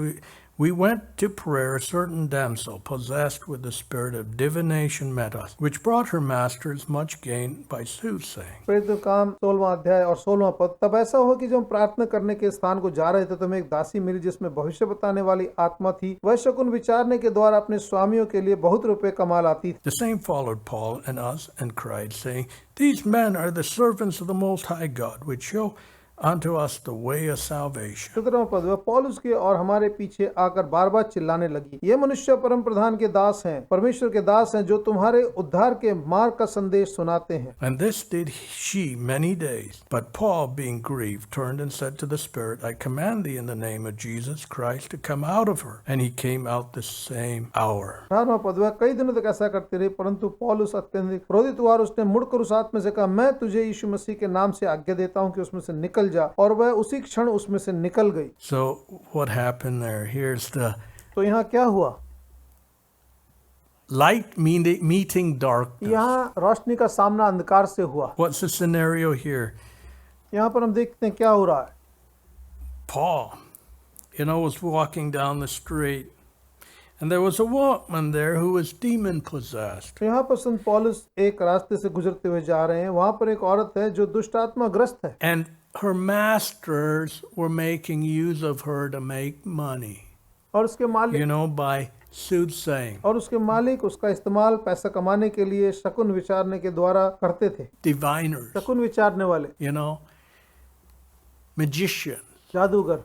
we went to prayer, a certain damsel possessed with the spirit of divination met us, which brought her masters much gain by soothsaying. प्रेरितों का काम 16वां अध्याय और 16वां पद, तब ऐसा हुआ कि जब हम प्रार्थना करने के स्थान को जा रहे थे तो हमें एक दासी मिली जिसमें भविष्य बताने वाली आत्मा थी। वह शकुन विचारने के द्वारा अपने स्वामियों के लिए बहुत रुपए कमा लाती थी। The same followed Paul and us and cried, saying, These men are the servants of the Most High God, which show unto us the way of salvation. 17वां पद, वह पौलुस के और हमारे पीछे आकर बार बार चिल्लाने लगी, ये मनुष्य परम प्रधान के दास हैं, परमेश्वर के दास हैं, जो तुम्हारे उद्धार के मार्ग का संदेश सुनाते हैं। And this did she many days. But Paul, being grieved, turned and said to the Spirit, I command thee in the name of Jesus Christ to come out of her. And he came out the same hour. 18वां पद, वह कई दिनों तक ऐसा करती रही, परंतु पौलुस अत्यंत क्रोधित हुआ और उसने मुड़कर उस आत्मा से कहा, मैं तुझे यीशु मसीह के नाम से आज्ञा देता हूँ कि उसमें से निकल जा, और वह उसी क्षण उसमें से निकल गई। So what happened there? Here's the तो यहाँ क्या हुआ? light meeting darkness. यहाँ रोशनी का सामना अंधकार से हुआ। What's the scenario here? यहाँ पर हम देखते हैं क्या हो रहा है। Paul, was walking down the street, and there was a woman there who was demon possessed. तो यहाँ पर संत पौलुस एक रास्ते से गुजरते हुए जा रहे हैं। वहाँ पर एक औरत है जो दुष्ट आत्मा ग्रस्त है, And her masters were making use of her to make money, और उसके मालिक by soothsaying. और उसके मालिक उसका इस्तेमाल पैसा कमाने के लिए शकुन विचारने के द्वारा करते थे। Diviners, शकुन विचारने वाले, magicians, जादूगर,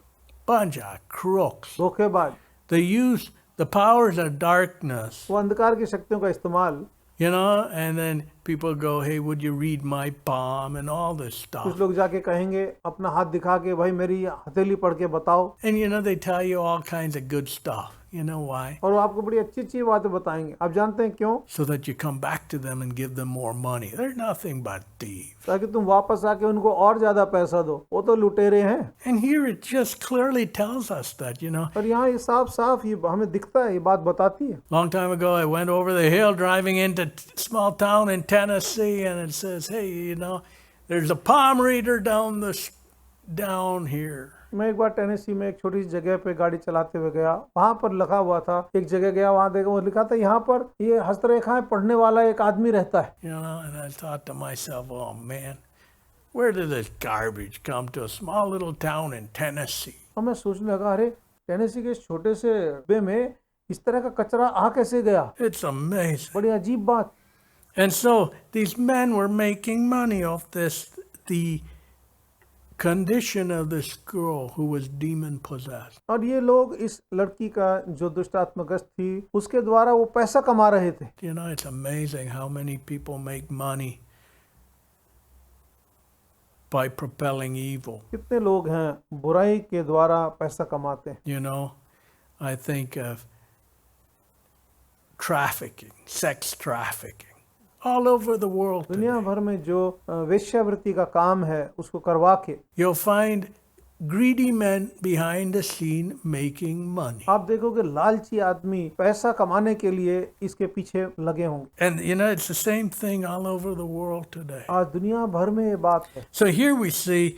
bunch of crooks. धोखेबाज, They used the powers of darkness, वो अंधकार की शक्तियों का इस्तेमाल। and then people go, hey, would you read my palm and all this कुछ stuff. लोग जाके कहेंगे अपना हाथ दिखा के, भाई मेरी हथेली पढ़ के बताओ, And they tell you all kinds of good stuff. You know why? और वो आपको बड़ी अच्छी अच्छी बातें बताएंगे। आप जानते हैं क्यों? So that you come back to them and give them more money. They're nothing but thieves. ताकि तुम वापस आके उनको और ज्यादा पैसा दो। वो तो लुटेरे हैं। And here it just clearly tells us that, और यहाँ ये साफ साफ ये हमें दिखता है, ये बात बताती है। Long time ago, I went over the hill driving into a small town in Tennessee, and it says, hey, there's a palm reader down here. मैं एक बार टेनेसी में एक छोटी सी जगह पे गाड़ी चलाते हुए गया, वहाँ पर लिखा हुआ था, एक जगह गया वहाँ देखा वो लिखा था, यहाँ पर ये हस्तरेखाएं पढ़ने वाला एक आदमी रहता है। And I thought to myself, oh man, where did this garbage come to a small little town in Tennessee? और मैं सोचने लगा, अरे टेनेसी के इस छोटे से डब्बे में इस तरह का कचरा आ कैसे गया? It's amazing. बड़ी अजीब बात। And so these men were making money off this, the condition of this girl who was demon possessed. और ये लोग इस लड़की का जो दुष्ट आत्मग्रस्त थी उसके द्वारा वो पैसा कमा रहे थे। It's amazing how many people make money by propelling evil. कितने लोग हैं बुराई के द्वारा पैसा कमाते हैं। I think of trafficking, sex trafficking. all over the world दुनिया today. भर में जो वेश्यावृत्ति का काम है उसको करवा के You'll find greedy men behind the scene making money. आप देखोगे लालची आदमी पैसा कमाने के लिए इसके पीछे लगे होंगे। And you know, it's the same thing all over the world today. आज दुनिया भर में ये बात है। So here we see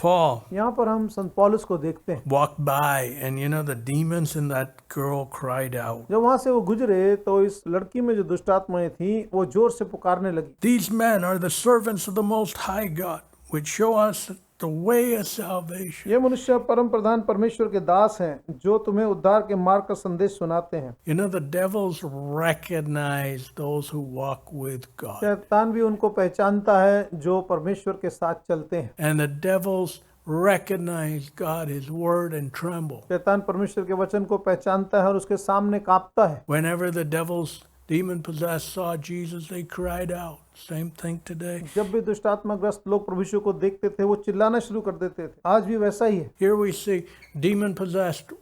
Paul यहाँ पर हम संत पौलुस को देखते हैं। walk by, and you know, the demons in that girl cried out. जब वहां से वो गुजरे तो इस लड़की में जो दुष्ट आत्माएं थी वो जोर से पुकारने लगी, These men are the servants of the Most High God, which show us the way of salvation. ये मनुष्य परम प्रधान परमेश्वर के दास हैं जो तुम्हें उद्धार के मार्ग का संदेश सुनाते हैं। You know, the devils recognize those who walk with God. शैतान भी उनको पहचानता है जो परमेश्वर के साथ चलते हैं। And the devils recognize God, His word, and tremble. शैतान परमेश्वर के वचन को पहचानता है और उसके सामने कांपता है। Whenever the devils, demon possessed, saw Jesus, they cried out. Same thing today. जब भी दुष्ट आत्माग्रस्त लोग प्रभु यीशु को देखते थे वो चिल्लाना शुरू कर देते थे। आज भी वैसा ही है। Here we see demon possessed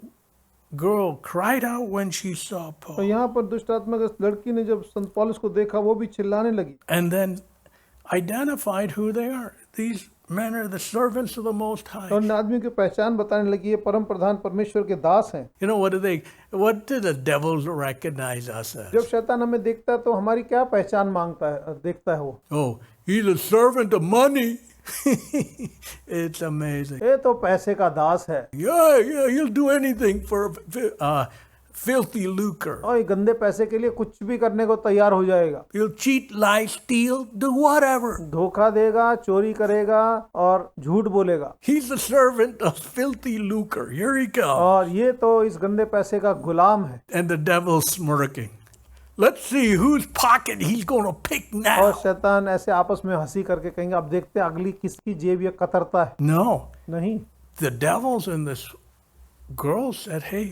girl cried out when she saw तो Paul. यहाँ पर दुष्ट आत्माग्रस्त लड़की ने जब संत पौलुस को देखा वो भी चिल्लाने लगी And then identified who they are. These men are the servants of the Most High. और उन आदमी की पहचान बताने लगी, ये परम प्रधान परमेश्वर के दास हैं। You know, what do the devils recognize us as? जब शैतान हमें देखता है तो हमारी क्या पहचान मांगता है, देखता है वो? Oh, he's a servant of money. It's amazing. ये तो पैसे का दास है Yeah, he'll do anything for filthy lucre. और ये गंदे पैसे के लिए कुछ भी करने को तैयार हो जाएगा। He'll cheat, lie, steal, do whatever. धोखा देगा, चोरी करेगा और झूठ बोलेगा। He's the servant of filthy lucre. Here he comes. और ये तो इस गंदे पैसे का गुलाम है। And the devil's smirking. Let's see whose pocket he's going to pick और now. शैतान ऐसे आपस में हंसी करके कहेंगे, अब देखते हैं अगली किसकी जेब ये कतरता है। No, नहीं, the devils in this girl said, hey,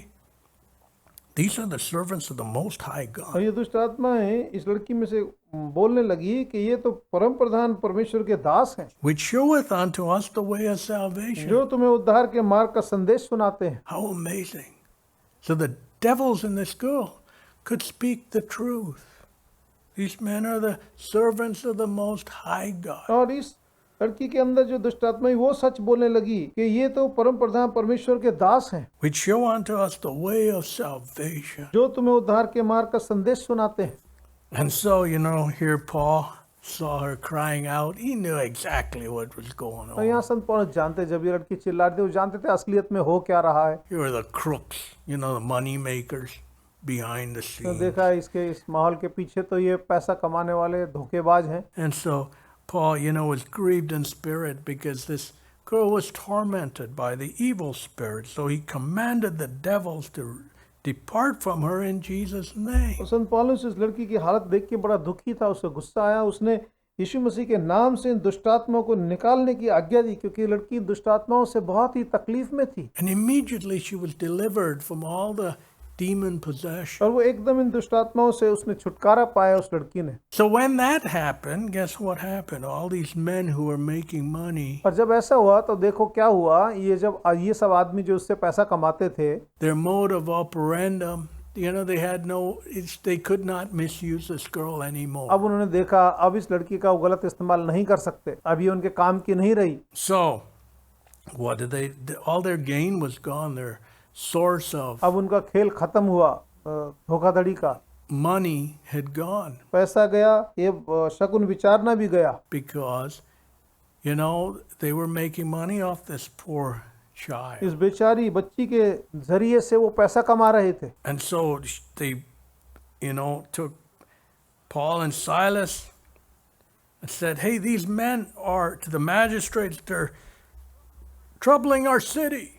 these are the servants of the Most High और God. ये दुष्ट आत्माएं इस लड़की में से बोलने लगी कि ये तो परम प्रधान परमेश्वर के दास हैं Which showeth unto us the way of salvation. जो तुम्हें उद्धार के मार्ग का संदेश सुनाते हैं। How amazing. So the devils in this girl could speak the truth. These men are the servants of the Most High God. और इस लड़की के अंदर जो दुष्ट आत्मा वो सच बोलने लगी कि ये तो परम प्रधान परमेश्वर के दास हैं Which show unto us the way of salvation. जो तुम्हें उद्धार के मार्ग का संदेश सुनाते हैं। And so, you know, here Paul saw her crying out. He knew exactly what was going और यहाँ on. संत पौलुस जानते, जब ये लड़की चिल्ला रही थी वो जानते थे असलियत में हो क्या रहा है। Here are the crooks, you know, the money makers behind the तो scenes. देखा इसके इस माहौल के पीछे तो ये पैसा कमाने वाले धोखेबाज हैं। And so Paul, you know, was grieved in spirit because this girl was tormented by the evil spirit. So he commanded the devils to depart from her in Jesus' name. और संत पौलुस इस लड़की की हालत देख के बड़ा दुखी था, उससे गुस्सा आया, उसने यीशु मसीह के नाम से इन दुष्टात्माओं को निकालने की आज्ञा दी क्योंकि ये लड़की दुष्टात्माओं से बहुत ही तकलीफ में थी And immediately she was delivered from all the demon possession. और वो एकदम इन दुष्टात्माओं से उसने छुटकारा पाया उस लड़की ने। So when that happened, guess what happened? All these men who were making money, और जब ऐसा हुआ तो देखो क्या हुआ, ये जब ये सब आदमी जो उससे पैसा कमाते थे their mode of operandum, you know, they could not misuse this girl anymore. अब उन्होंने देखा अब इस लड़की का वो गलत इस्तेमाल नहीं कर सकते, अब ये उनके काम की नहीं रही। So what did they? All their gain was gone. Their source of अब उनका खेल खत्म हुआ, धोखाधड़ी का money had gone पैसा गया, ये शकुन विचारना भी गया because, you know, they were making money off this poor child. इस बेचारी बच्ची के जरिए से वो पैसा कमा रहे थे। And so they, you know, took Paul and Silas and said, hey, these men are, to the magistrates, they're troubling our city.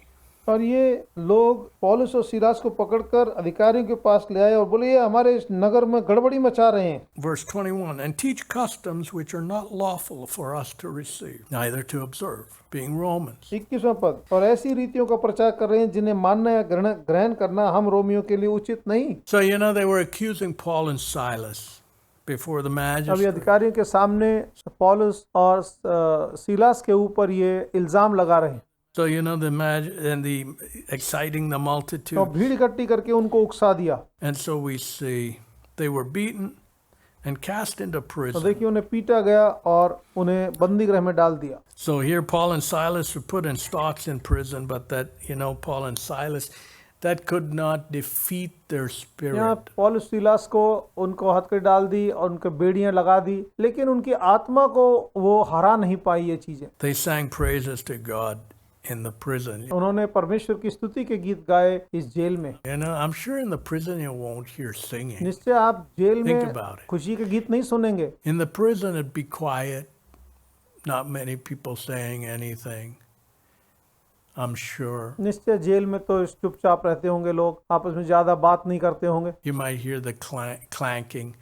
और ये लोग पौलुस और सीलास को पकड़कर अधिकारियों के पास ले आए और बोले ये हमारे इस नगर में गड़बड़ी मचा रहे हैं। Verse 21, and teach customs which are not lawful for us to receive, neither to observe, being Romans. 21वां पद, और ऐसी रीतियों का प्रचार कर रहे हैं जिन्हें मानना या ग्रहण करना हम रोमियों के लिए उचित नहीं। So, you know, they were accusing Paul and Silas before the अभी magistrate. अधिकारियों के सामने पौलुस और सीलास के ऊपर ये इल्जाम लगा रहे हैं। So, you know, the exciting the तो multitude. भीड़ इकट्ठी करके उनको उकसा दिया। And so we see they were beaten and cast into तो prison. देखिए उन्हें पीटा गया और उन्हें बंदी गृह में डाल दिया। So here Paul and Silas were put in stocks in prison, but that, Paul and Silas, that could not defeat their यहाँ spirit. पौलुस सीलास को उनको हथकड़ी डाल दी और उनके बेड़ियां लगा दी, लेकिन उनकी आत्मा को वो हरा नहीं पाई ये चीजें। They sang praises to God in the prison. उन्होंने परमेश्वर की स्तुति के गीत गाए इस जेल में। I'm sure in the prison you won't hear singing. निश्चय आप जेल Think में about it. खुशी के गीत नहीं सुनेंगे। In the prison it'd be quiet, not many people saying anything, I'm sure. निश्चय जेल में तो चुपचाप रहते होंगे लोग, आपस में ज्यादा बात नहीं करते होंगे। You might hear the clanking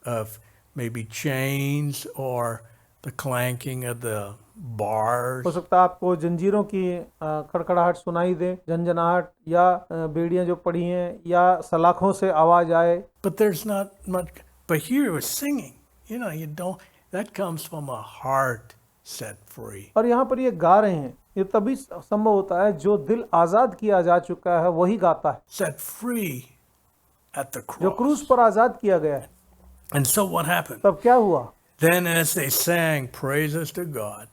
of maybe chains or the clanking of the bars. हो सकता है आपको जंजीरों की खड़खड़ाहट सुनाई दे, झंझनाहट, या बेड़ियां जो पड़ी हैं, या सलाखों से आवाज आए। But there's not much. But here it was singing. You don't. That comes from a heart set free. और यहाँ पर ये गा रहे हैं, ये तभी संभव होता है जो दिल आजाद किया जा चुका है वही गाता है, Set free at the जो क्रूस cross. पर आजाद किया गया है। And so what happened? तब क्या हुआ? Then as they sang praises to God,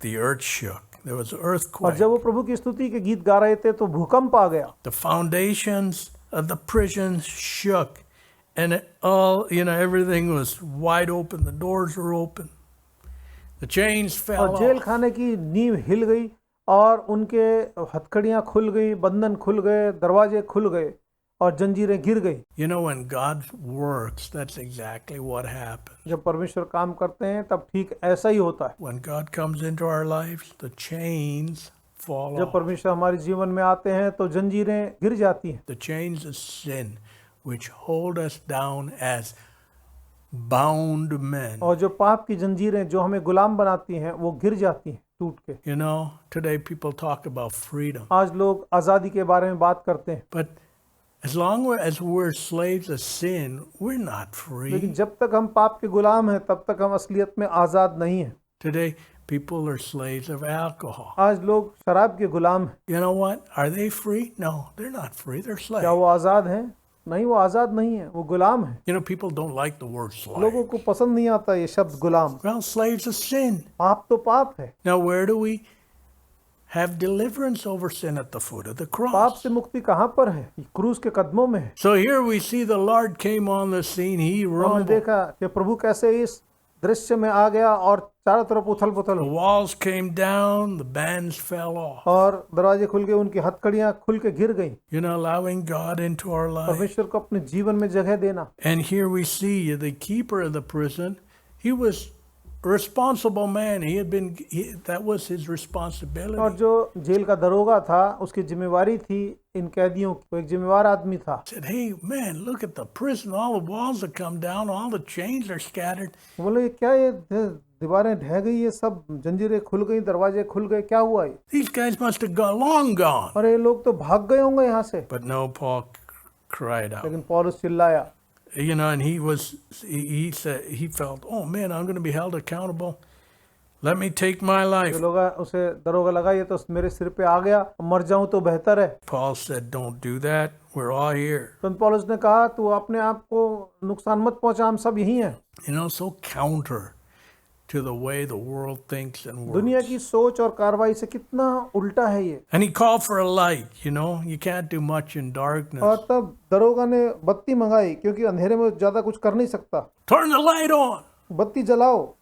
the earth shook. There was an और earthquake. जब वो प्रभु की स्तुति के गीत गा रहे थे तो भूकंप आ गया। The foundations of the prison shook. And everything was wide open. The doors were open. The chains fell और जेल off. खाने की नींव हिल गई और उनके हथकड़ियां खुल गई, बंधन खुल गए, दरवाजे खुल गए और जंजीरें गिर गई। When God works, that's exactly what happens. जब परमेश्वर काम करते हैं तब ठीक ऐसा ही होता है। When God comes into our lives, the chains fall जब off. परमेश्वर हमारे जीवन में आते हैं तो जंजीरें गिर जाती हैं। The chains of sin, which hold us down as bound men. और जो पाप की जंजीरें जो हमें गुलाम बनाती हैं वो गिर जाती हैं टूट के। Today people talk about freedom. आज लोग आज़ादी के बारे में बात करते हैं, But as long as we're slaves of sin, we're not लेकिन free. जब तक हम पाप के गुलाम हैं तब तक हम असलियत में आज़ाद नहीं हैं। Today people are slaves of alcohol. आज लोग शराब के गुलाम हैं। You know what? Are they free? No, they're not free. They're क्या slaves. वो आज़ाद हैं? नहीं, वो आज़ाद नहीं है, वो गुलाम है। People don't like the word slave. लोगों को पसंद नहीं आता ये शब्द गुलाम। Well, slaves of sin. पाप तो पाप है। Now, where do we have deliverance over sin? At the foot of the पाप cross. से मुक्ति कहाँ पर है? क्रूस के कदमों में है। So here we see the Lord came on the scene. He हमने rumbled. देखा कि प्रभु कैसे इस दृश्य में आ गया और चारों तरफ उथल पुथल The walls came down. The bands fell off. और दरवाजे खुल गए, उनकी हथकड़ियां खुल के गिर गई। Allowing God into our life. परमेश्वर को अपने जीवन में जगह देना। And here we see the keeper of the prison. He was a responsible man. That was his और responsibility. जो जेल का दरोगा था उसकी जिम्मेवारी थी इन कैदियों की, वो एक जिम्मेवार आदमी था। Said, hey man, look at the prison. All the walls have come down. All the chains are scattered. बोले क्या ये दीवारें ढह गई, ये सब जंजीरें खुल गई, दरवाजे खुल गए, क्या हुआ ये? These guys must have long gone. और ये लोग तो भाग गए होंगे यहाँ से। But no, Paul cried out. लेकिन पौलुस चिल्लाया। And he said, he felt, oh man, I'm going to be held accountable. Let me take my life. जो लोग उसे दरोगा लगा, ये तो मेरे सिर पे आ गया, मर जाऊं तो बेहतर है। Paul said, don't do that. We're all here. तो पौलुस ने कहा तू अपने आप को नुकसान मत पहुंचा, हम सब यही हैं। So counter to the way the world thinks and works. दुनिया की सोच और कार्रवाई से कितना उल्टा है ये। And he called for a light. You can't do much in darkness. और तब दरोगा ने बत्ती मंगाई, क्योंकि अंधेरे में ज्यादा कुछ कर नहीं सकता। Turn the light on. बत्ती जलाओ।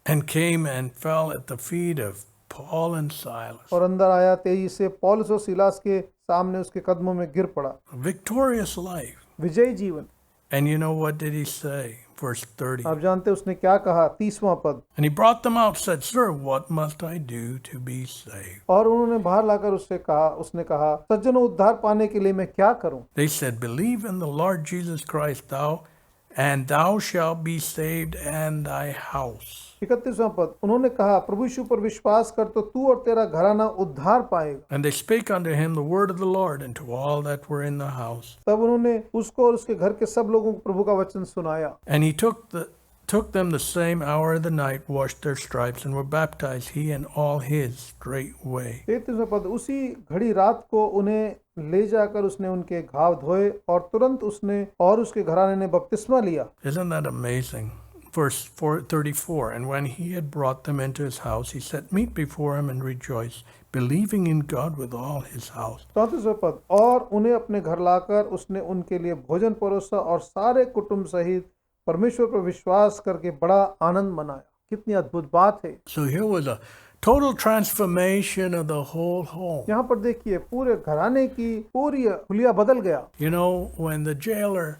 And came and fell at the feet of Paul and Silas. और अंदर आया, तेजी से पौलुस और सीलास के सामने उसके कदमों में गिर पड़ा। A victorious life. विजयी जीवन। And what did he say? Verse 30. आप जानते उसने क्या कहा? 30वां पद। And he brought them out, said, Sir, what must I do to be saved? और उन्होंने बाहर लाकर उसने कहा, सज्जनों, उद्धार पाने के लिए मैं क्या करूं? They said, Believe in the Lord Jesus Christ, thou shalt be saved and thy house. 31वां पद। उन्होंने कहा, प्रभु यीशु पर विश्वास कर तो तू और तेरा घराना उद्धार पाएगा। And they spake unto him the word of the Lord and to all that were in the house. तब उन्होंने उसको और उसके घर के सब लोगों को प्रभु का वचन सुनाया। And he took took them the same hour of the night, washed their stripes, and were baptized, he and all his straightway. 33वां पद, उसी घड़ी रात को उन्हें ले जाकर उसने उनके घाव धोए और तुरंत उसने और उसके घराने ने बपतिस्मा लिया। Isn't that amazing? Verse 34, and when he had brought them into his house, he set meat before him and rejoiced, believing in God with all his house. 34वां पद, और उन्हें अपने घर लाकर उसने उनके लिए भोजन परोसा और सारे कुटुंब सहित परमेश्वर पर विश्वास करके बड़ा आनंद मनाया। कितनी अद्भुत बात है। So here was a total transformation of the whole home. यहाँ पर देखिए पूरे घराने की पूरी हुलिया बदल गया। You know, when the jailer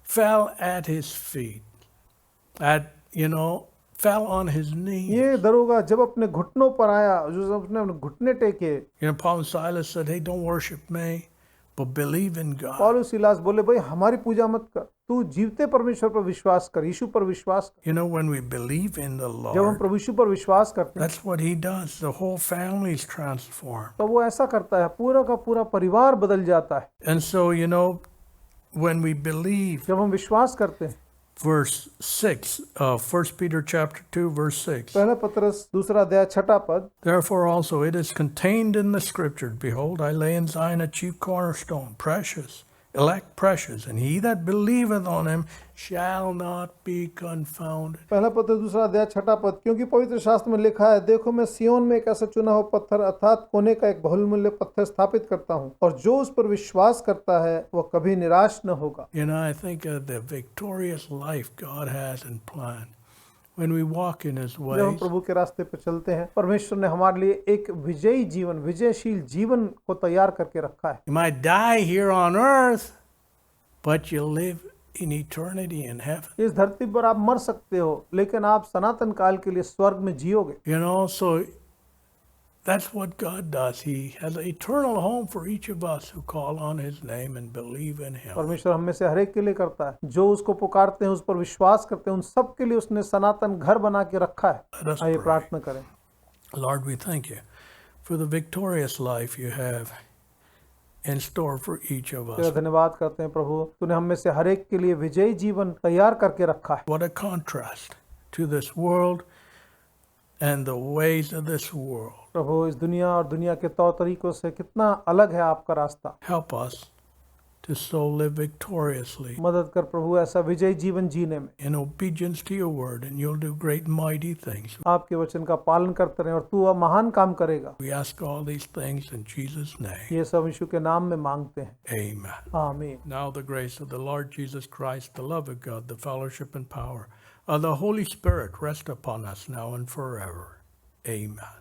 fell at his feet, fell on his knees. ये दरोगा जब अपने घुटनों पर आया, जो उसने अपने घुटने टेके, Paul and Silas said, hey, don't worship me, but believe in God. पौलुस सिलास बोले, भाई हमारी पूजा मत कर, तू जीवते परमेश्वर पर विश्वास कर, यीशु पर विश्वास कर। When we believe in the जब हम Lord, प्रभु यीशु पर विश्वास करते हैं, that's what he does. The whole family is transformed. तो वो ऐसा करता है, पूरा का पूरा परिवार बदल जाता है। And so, when we believe, जब हम विश्वास करते हैं, verse 6, 1 Peter chapter 2, verse 6. पहला पत्रस 2 अध्याय 6 पद, Therefore also it is contained in the scripture, behold, I lay in Zion a chief cornerstone, precious, elect precious, and he that believeth on him shall not be confounded. पहला पत्र 2 अध्याय 6 पद, क्योंकि पवित्र शास्त्र में लिखा है, देखो मैं सियोन में एक ऐसा चुना हुआ पत्थर अर्थात कोने का एक बहुमूल्य पत्थर स्थापित करता हूँ, और जो उस पर विश्वास करता है वह कभी निराश न होगा। I think of the victorious life God has in plan. When we walk in his जब हम ways, प्रभु के रास्ते पर चलते हैं, परमेश्वर ने हमारे लिए एक विजयी जीवन, विजयशील जीवन को तैयार करके रखा है। you might die here on earth, but you live in eternity in heaven. इस धरती पर आप मर सकते हो, लेकिन आप सनातन काल के लिए स्वर्ग में जियोगे। So that's what God does. He has an eternal home for each of us who call on his name and believe in him. परमेश्वर हम में से हर एक के लिए करता है, जो उसको पुकारते हैं, उस पर विश्वास करते हैं, उन सब के लिए उसने सनातन घर बना के रखा है। Let us आइए pray. प्रार्थना करें। Lord, we thank you for the victorious life you have in store for each of तेरा us. धन्यवाद करते हैं प्रभु, तूने हम में से हर एक के लिए विजयी जीवन तैयार करके रखा है। What a contrast to this world and the ways of this world. प्रभु इस दुनिया और दुनिया के तौर तरीकों से कितना अलग है आपका रास्ता। Help us to so live victoriously मदद कर प्रभु ऐसा विजयी जीवन जीने में, in obedience to your word, and you'll do great and mighty things. आपके वचन का पालन करते रहें और तू अब महान काम करेगा। We ask all these things in Jesus' name. ये सब यीशु के नाम में मांगते हैं, Amen. आमीन। Now the grace of the Lord Jesus Christ, the love of God, the fellowship and power of the Holy Spirit rest upon us now and forever. Amen.